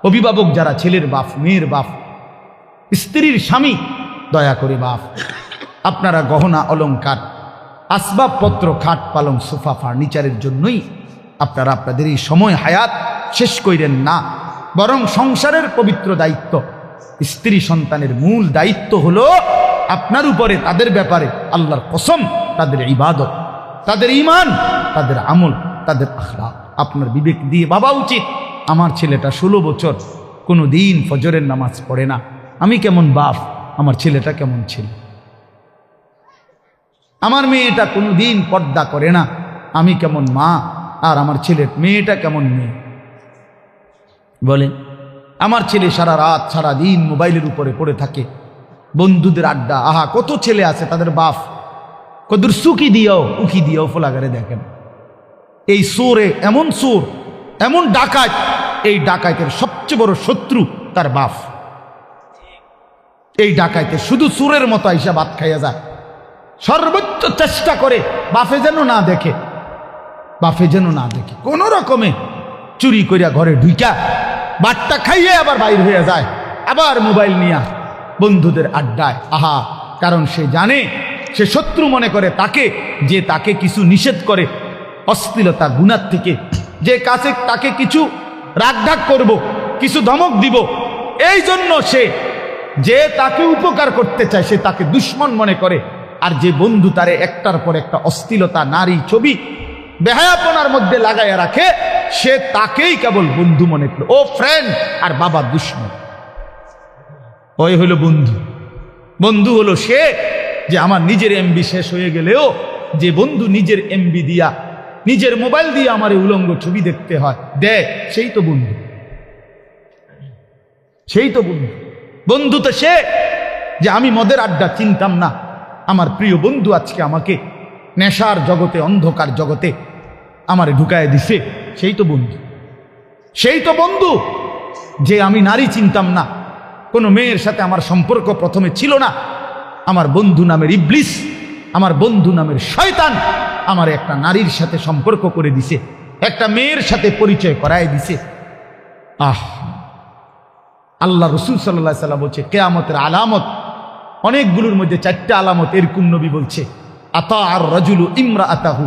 অভিভাবক যারা, ছেলের বাপ, মেয়ের বাপ, স্ত্রীর স্বামী, দয়া করে বাপ, আপনারা গহনা অলংকার, আসবাবপত্র, খাট, পালং, সোফা, ফার্নিচারের জন্যই আপনারা আপনাদের এই সময় হায়াত শেষ করেন না। বরং সংসারের পবিত্র দায়িত্ব, স্ত্রী সন্তানের মূল দায়িত্ব হলো আপনার উপরে, তাদের ব্যাপারে আল্লাহর কসম, তাদের ইবাদত, তাদের ঈমান, তাদের আমল, তাদের আখলাক আপনার বিবেক দিয়ে ভাবা উচিত। আমার ছেলেটা 16 বছর কোনো দিন ফজরের নামাজ পড়ে না, আমি কেমন বাপ, আমার ছেলেটা কেমন ছেলে। আমার মেয়েটা কোনো দিন পর্দা করে না, আমি কেমন মা, আর আমার মেয়েটা কেমন মেয়ে। বলেন, আমার ছেলে সারা রাত সারা দিন মোবাইলের উপরে পড়ে থাকে, বন্ধুদের আড্ডা। আহা, কত ছেলে আছে তাদের বাপ কদুর সুকি দিয়েও উকি দিয়েও ফোলাগারে দেখেন। এই সোরে এমন সোর, এমন ডাকাত, এই ডাকাতের সবচেয়ে বড় শত্রু তার বাপ। এই ডাকাতে শুধু সুরের মতো আইসা ভাত খাইয়া যায়, সর্বোচ্চ চেষ্টা করে বাপে যেন না দেখে, কোন রকমে চুরি করিয়া ঘরে ঢুইকা ভাতটা খাইয়ে আবার বাইর হয়ে যায়, আবার মোবাইল নিয়া বন্ধুদের আড্ডায়। আহা, কারণ সে জানে, সে শত্রু মনে করে তাকে, যে তাকে কিছু নিষেধ করে অশ্লীলতা, গুনাহ থেকে, যে কাছে তাকে কিছু রাগঢাক করব, কিছু ধমক দিব। এই জন্য সে, যে তাকে উপকার করতে চায়, সে তাকে দুশ্মন মনে করে। আর যে বন্ধু তারে একটার পর একটা অশ্লীলতা, নারী, ছবি, বেহায়াপনার মধ্যে লাগাইয়া রাখে, সে তাকেই কেবল বন্ধু মনে করে। ও ফ্রেন্ড, আর বাবা দুশ্মন। ওই হলো বন্ধু। বন্ধু হলো সে, যে আমার নিজের এমবি শেষ হয়ে গেলেও, যে বন্ধু নিজের এমবি দিয়া, নিজের মোবাইল দিয়ে আমার উলঙ্গ ছবি দেখতে হয়, দেখ, সেই তো বন্ধু। বন্ধু তো সে, যে আমি মদের আড্ডা চিনতাম না, আমার প্রিয় বন্ধু আজকে আমাকে নেশার জগতে, অন্ধকার জগতে আমারে ঢুকায় দিছে, সেই তো বন্ধু। যে আমি নারী চিনতাম না, কোনো মেয়ের সাথে আমার সম্পর্ক প্রথমে ছিল না, আমার বন্ধু নামের ইবলিস, আমার বন্ধু নামের শয়তান আমার একটা নারীর সাথে সম্পর্ক করে দিছে, একটা মেয়ের সাথে পরিচয় করায় দিছে। আল্লাহ রসুল সাল্লাল্লাহু আলাইহি ওয়াসাল্লাম বলছে, কিয়ামতের আলামত অনেকগুলোর মধ্যে 4টা আলামত এরকম নবী বলছে, আতা আর রাজুলু ইমরাআতাহু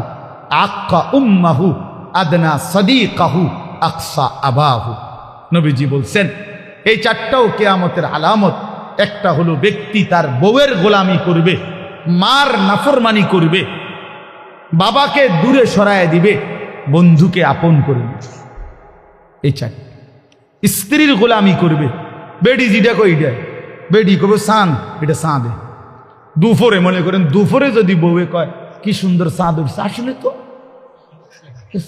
আক্কা উম্মাহু আদনা সাদিকাহু আকসা আবাহু। নবীজি বলছেন, এই 4টাও কিয়ামতের আলামত। একটা হলো ব্যক্তি তার বউয়ের গোলামি করবে, মার নাফরমানি করবে, বাবাকে দূরে সরায় দিবে, বন্ধুকে আপন করবে। এই 4। স্ত্রীর গোলামি করবে, বেডি যেটা কইটা, বেডি কবে সান, এটা সাঁদে। দুপুরে মনে করেন, দুপুরে যদি বউয়ে কয় কি সুন্দর চাঁদ উঠছে, আসলে তো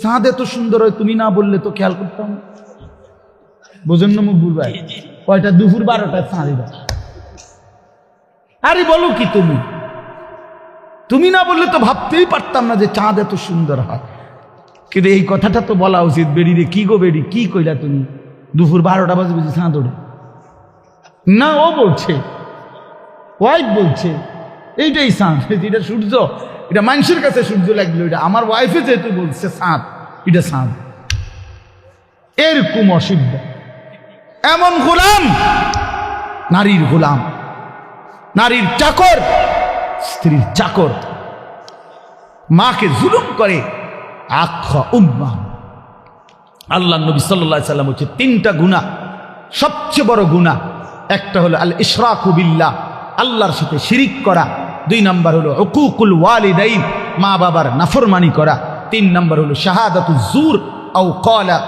চাঁদ এত সুন্দর হয়, তুমি না বললে তো খেয়াল করতাম। বোঝেন না মুখ বুঝবাই, কয়টা দুপুর 12টায় চাঁদ। আরে বলো কি, তুমি না বললে তো ভাবতেই পারতাম না যে চাঁদ এত সুন্দর হয়। কিন্তু এই কথাটা তো বলা উচিত, বেডি রে, কি গো বেডি, কি কইলা তুমি, দুপুর 12টা বাজে বুঝি চাঁদ ওঠে না? ও বলছে, ওয়াইফ বলছে এইটাই চাঁদ, এটা সূর্য, এটা মানুষের কাছে সূর্য লাগলো, এটা আমার ওয়াইফে যেহেতু বলছে চাঁদ, এটা চাঁদ। এরকম অসুবিধা। এমন গোলাম, নারীর গোলাম, নারীর চাকর, স্ত্রীর চাকর, মাকে জুলুম করে। আখ্যা উম্মাহ। আল্লাহ নবী সাল্লাল্লাহু আলাইহি ওয়াসাল্লাম বলছে, 3টা গুনাহ, সবচেয়ে বড় গুনাহ। একটা হলো আল ইশরাকু বিল্লাহ, আল্লাহর সাথে শিরিক করা। 2 নাম্বার হলো উকুকুল ওয়ালিদাইন, মা বাবার নাফরমানি করা। 3 নাম্বার হলো শাহাদাতুজ জুর আও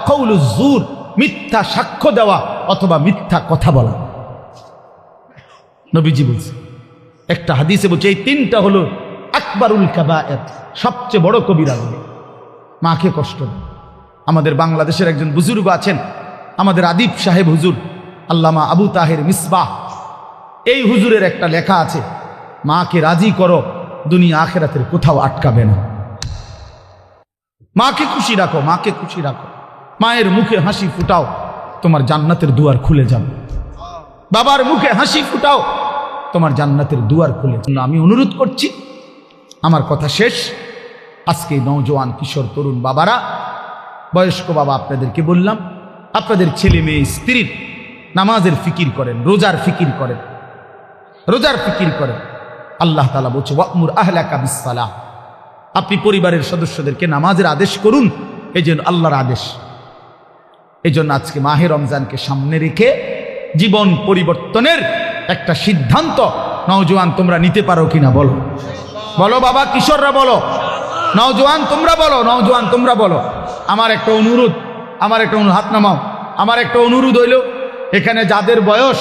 কাউলুজ জুর, মিথ্যা সাক্ষ্য দেওয়া অথবা মিথ্যা কথা বলা। নবীজি বলছে, একটা হাদিসে বলছে এই 3টা হলো আকবারুল কাবায়ের, সবচেয়ে বড় কবিরা গুনাহ। মাকে কষ্ট দেয়। আমাদের বাংলাদেশের একজন বুজুর্গ আছেন, আমাদের আদিব সাহেব হুজুর, আল্লামা আবু তাহের মিসবাহ। এই হুজুরের একটা লেখা আছে, মাকে রাজি করো, দুনিয়া আখেরাতের কোথাও আটকাবে না। মাকে খুশি রাখো, মাকে খুশি রাখো, মায়ের মুখে হাসি ফুটাও, তোমার জান্নাতের দুয়ার খুলে যাবে। বাবার মুখে হাসি ফুটাও, তোমার জান্নাতের দুয়ার খুলে। আমি অনুরোধ করছি, আমার কথা শেষ। আজকে নওজোয়ান কিশোর তরুণ বাবারা, বয়স্ক বাবা, আপনাদেরকে বললাম, আপনাদের ছেলে মেয়ে স্ত্রীর নামাজের ফিকির করেন, রোজার ফিকির করেন, রোজার ফিকির করেন। আল্লাহ তাআলা বলছে ওয়া'মুর আহলাকা বিসসালাহ, আপনি পরিবারের সদস্যদেরকে নামাজের আদেশ করুন। এই জন্য আল্লাহর আদেশ। এই জন্য আজকে মাহে রমজানকে সামনে রেখে জীবন পরিবর্তনের একটা সিদ্ধান্ত নওজোয়ান তোমরা নিতে পারো কিনা বলো, বলো বাবা, কিশোররা বলো, নওজোয়ান তোমরা বলো, নওজোয়ান তোমরা বলো। আমার একটা অনুরোধ, হাত নামাও। আমার একটা অনুরোধ হইল, এখানে যাদের বয়স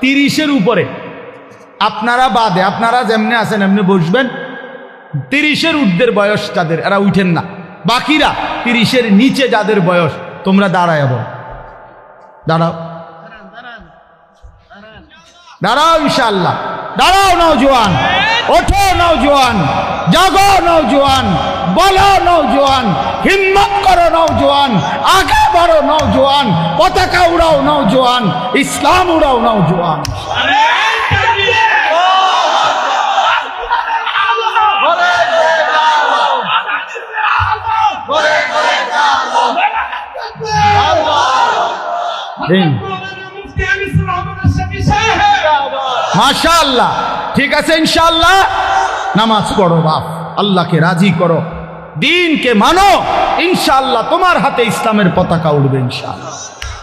30-এর উপরে, আপনারা বাদে, আপনারা যেমনে আছেন এমনি বসবেন। 30-এর ঊর্ধ্বের বয়স যাদের, এরা উঠেন না। বাকিরা 30-এর নিচে যাদের বয়স, তোমরা দাঁড়ায় বলো, দাঁড়াও, দাঁড়াও, ইনশাআল্লাহ দাঁড়াও। নওজোয়ান ওঠো, নওজোয়ান জাগো, নওজোয়ান বলো, নওজোয়ান হিম্মত করো, নওজোয়ান আগে বাড়ো, নওজোয়ান পতাকা উড়াও, নওজোয়ান ইসলাম উড়াও, নওজোয়ান। মাশাআল্লাহ, ঠিক আছে, ইনশাআল্লাহ নামাজ পড়ো বাপ, আল্লাহকে রাজি করো, দ্বীনকে মানো, ইনশাআল্লাহ তোমার হাতে ইসলামের পতাকা উড়বে, ইনশাআল্লাহ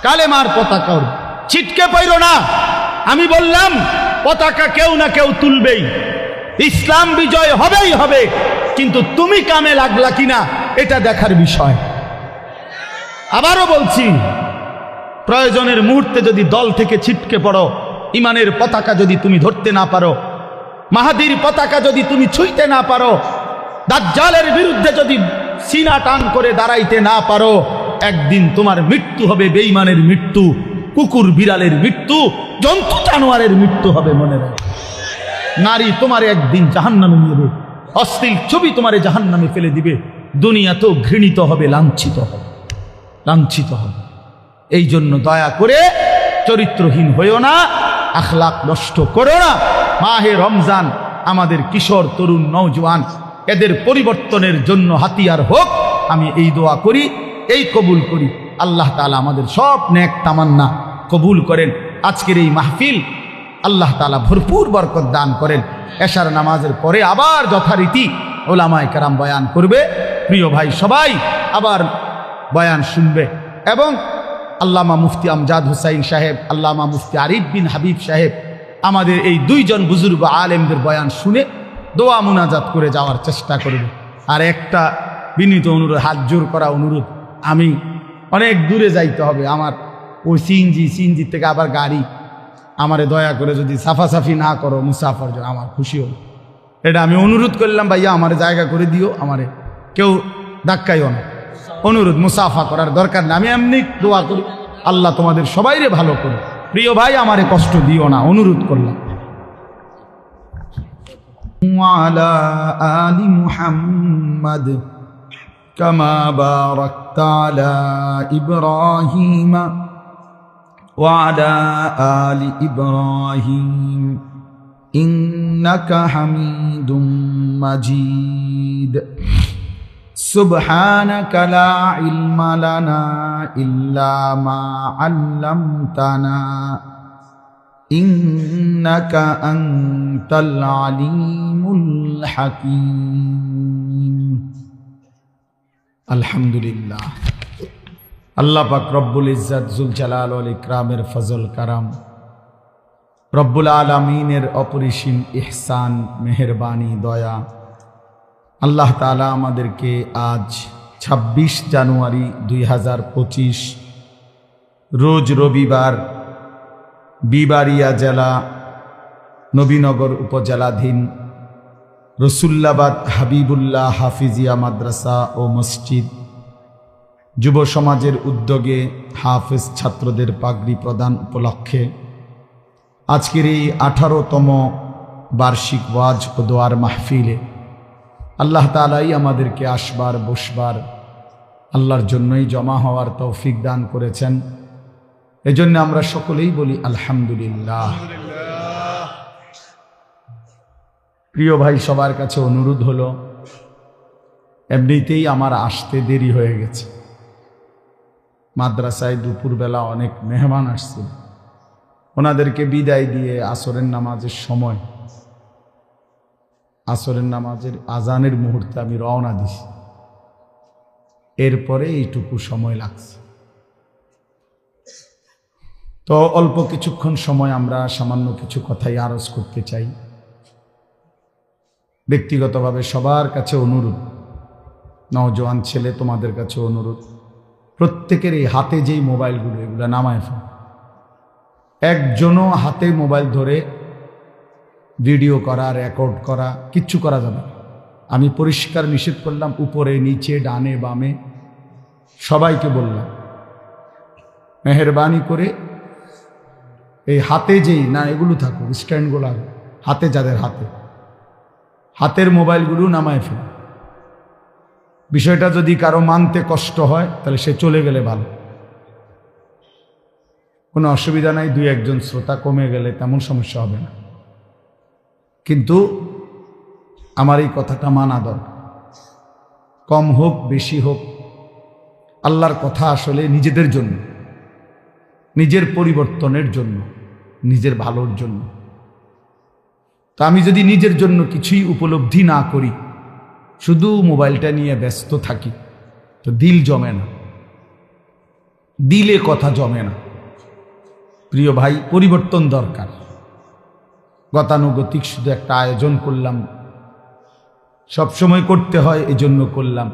কালেমার পতাকা উড়বে। ছিটকে পড়ো না। আমি বললাম পতাকা কেউ না কেউ তুলবেই, ইসলাম বিজয় হবেই হবে, কিন্তু তুমি কামে লাগলা কিনা এটা দেখার বিষয়। আবারও বলছি, প্রয়োজনের মুহূর্তে যদি দল থেকে ছিটকে পড়ো, ইমানের পতাকা যদি তুমি ধরতে না পারো, মাহাদির পতাকা যদি তুমি ছুঁইতে না পারো, দাজ্জালের বিরুদ্ধে যদি সিনা টান করে দাঁড়াইতে না পারো, একদিন তোমার মৃত্যু হবে বেঈমানের মৃত্যু, কুকুর বিড়ালের মৃত্যু, জন্তু জানোয়ারের মৃত্যু হবে। মনে রাখো, নারী তোমারে একদিন জাহান্নামে নিয়ে যাবে, অশ্লীল ছবি তোমারে জাহান্নামে ফেলে দিবে, দুনিয়াতেও ঘৃণিত হবে, লাঞ্ছিত হবে, লাঞ্ছিত হবে। এই জন্য দয়া করে চরিত্রহীন হইও না, আখলাক নষ্ট করো না। মাহে রমজান আমাদের কিশোর তরুণ নওজোয়ান এদের পরিবর্তনের জন্য হাতিয়ার হোক, আমি এই দোয়া করি, এই কবুল করি। আল্লাহ তাআলা আমাদের সব নেক তামান্না কবুল করেন। আজকের এই মাহফিল আল্লাহ তাআলা ভরপুর বরকত দান করেন। এশার নামাজের পরে আবার যথারীতি ওলামায়ে কেরাম বয়ান করবে, প্রিয় ভাই সবাই আবার বয়ান শুনবে, এবং আল্লামা মুফতি আমজাদ হুসাইন সাহেব, আল্লামা মুফতি আরিফ বিন হাবিব সাহেব, আমাদের এই 2 জন বুজুর্গ আলেমদের বয়ান শুনে দোয়া মুনাজাত করে যাওয়ার চেষ্টা করবে। আর একটা বিনীত অনুরোধ, হাত জোর করা অনুরোধ, আমি অনেক দূরে যাইতে হবে, আমার ওই সিএনজি থেকে আবার গাড়ি, আমারে দয়া করে যদি সাফাসাফি না করো মুসাফার জন্য আমার খুশি হল। এটা আমি অনুরোধ করলাম, ভাইয়া আমার জায়গা করে দিও, আমারে কেউ ধাক্কাইও না। অনুরোধ, মুসাফা করার দরকার না, আমি এমনি দোয়া করি আল্লাহ তোমাদের সবাইরে ভালো করে। প্রিয় ভাই, আমারে কষ্ট দিও না, অনুরোধ করলাম। ওয়ালা আলি মুহাম্মাদ কামা বারাকতা আলা ইব্রাহিম ওয়ালা আলি ইব্রাহিম ইন্নাকা হামিদুম মাজিদ। সুবহানাকা লা ইলমা লানা ইল্লা মা আল্লামতানা ইন্নাকা আনতাল আলিমুল হাকীম। আলহামদুলিল্লাহ, আল্লাহ পাক রব্বুল ইজ্জত জুল জালাল ওয়াল ইকরামের ফজল কারাম রব্বুল আলামিনের অপরিসীম ইহসান, মেহেরবানি, দয়া, আল্লাহ তাআলা আমাদেরকে আজ ২৬ জানুয়ারি ২০২৫ রোজ রবিবার বিবাড়িয়া জেলা নবীনগর উপজেলাধীন রসুল্লাবাদ হাবিবুল্লাহ হাফিজিয়া মাদ্রাসা ও মসজিদ যুব সমাজের উদ্যোগে হাফেজ ছাত্রদের পাগড়ি প্রদান উপলক্ষে আজকের এই ১৮তম বার্ষিক ওয়াজ ও দোয়ার মাহফিলে আল্লাহ তাআলাই আমাদেরকে আসবার বসবার আল্লাহর জন্যই জমা হওয়ার তৌফিক দান করেছেন। এজন্য আমরা সকলেই বলি আলহামদুলিল্লাহ। প্রিয় ভাই, সবার কাছে অনুরোধ হলো, এমনিতেই আমার আসতে দেরি হয়ে গেছে। মাদ্রাসায় দুপুরবেলা অনেক মেহমান আসছে, ওনাদেরকে বিদায় দিয়ে আসরের নামাজের সময়, আসরের নামাজের আজানের মুহূর্তে আমি রওনা দিছি। এরপরে এইটুকু সময় লাগছে। তো অল্প কিছুক্ষণ সময় আমরা সামান্য কিছু কথাই আরজ করতে চাই। ব্যক্তিগতভাবে সবার কাছে অনুরোধ, নওজোয়ান ছেলে তোমাদের কাছে অনুরোধ, প্রত্যেকের এই হাতে যেই মোবাইলগুলো এগুলো নামায় ফেল। একজনও হাতে মোবাইল ধরে ভিডিও করা, রেকর্ড করা কিচ্ছু করা যাবে না। আমি পরিষ্কার নিষেধ করলাম, উপরে নিচে ডানে বামে সবাইকে বললাম, মেহেরবানি করে এই হাতে যেই না এগুলো থাকুক, স্ট্যান্ডগুলো হাতে, যাদের হাতের মোবাইলগুলো নামায় ফেল। বিষয়টা যদি কারো মানতে কষ্ট হয় তাহলে সে চলে গেলে ভালো, কোনো অসুবিধা নাই। ২-১ শ্রোতা কমে গেলে তেমন সমস্যা হবে না, কিন্তু আমার এই কথাটা মানা দরকার। কম হোক বেশি হোক, আল্লাহর কথা আসলে নিজেদের জন্য, নিজের পরিবর্তনের জন্য, নিজের ভালোর জন্য। তো আমি যদি নিজের জন্য কিছুই উপলব্ধি না করি, শুধু মোবাইলটা নিয়ে ব্যস্ত থাকি, তো দিল জমে না, দিলে কথা জমে না। প্রিয় ভাই, পরিবর্তন দরকার। গতানুগতিক শুধু একটা আয়োজন করলাম, সবসময় করতে হয় এজন্য করলাম।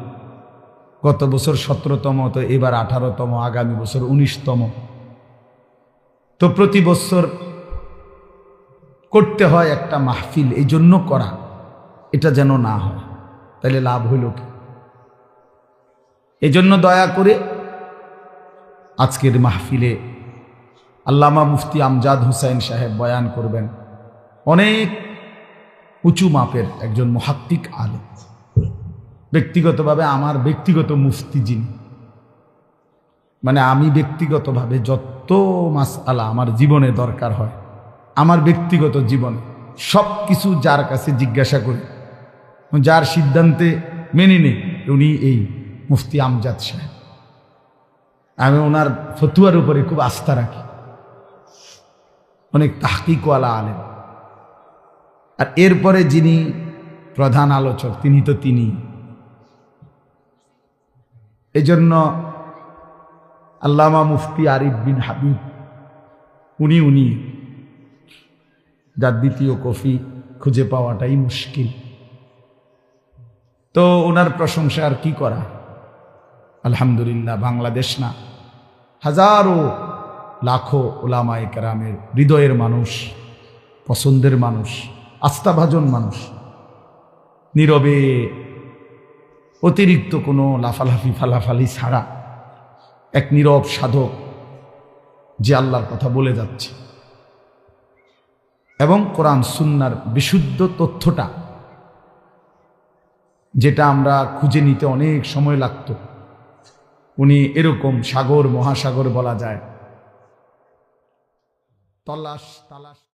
গত বছর ১৭তম, তো এবার 18তম, আগামী বছর 19তম। তো প্রতি বছর করতে হয় একটা মাহফিল, এই জন্য করা। এটা যেন না হয়, তাহলে লাভ হইল কি? এজন্য দয়া করে আজকের মাহফিলে আল্লামা মুফতি আমজাদ হুসাইন সাহেব বয়ান করবেন। অনেক উঁচু মাপের একজন মুহাক্কিক আলেম, ব্যক্তিগতভাবে আমার ব্যক্তিগত মুফতি যিনি, মানে আমি ব্যক্তিগতভাবে যত মাসআলা আমার জীবনে দরকার হয়, আমার ব্যক্তিগত জীবনে সব কিছু যার কাছে জিজ্ঞাসা করি, যার সিদ্ধান্তে মেনে নেই, উনি এই মুফতি আমজাদ সাহেব। আমি ওনার ফতুয়ার উপরে খুব আস্থা রাখি, অনেক তাহকিকওয়ালা আলেম। আর এরপরে যিনি প্রধান আলোচক, তিনি তো তিনি। এই জন্য আল্লামা মুফতি আরিফ বিন হাবিব, উনি যার দ্বিতীয় কফি খুঁজে পাওয়াটাই মুশকিল। তো ওনার প্রশংসা আর কি করা। আলহামদুলিল্লাহ, বাংলাদেশ না, হাজারো লাখো ওলামায়ে কেরামের হৃদয়ের মানুষ, পছন্দের মানুষ, আস্থাভাজন মানুষ, নীরবে অতিরিক্ত কোনো লাফালাফি ফালাফালি ছাড়া এক নীরব সাধক, যে আল্লাহর কথা বলে যাচ্ছে এবং কোরআন সুন্নাহর বিশুদ্ধ তথ্যটা, যেটা আমরা খুঁজে নিতে অনেক সময় লাগত, উনি এরকম সাগর মহাসাগর বলা যায়, তলাশ তালাশ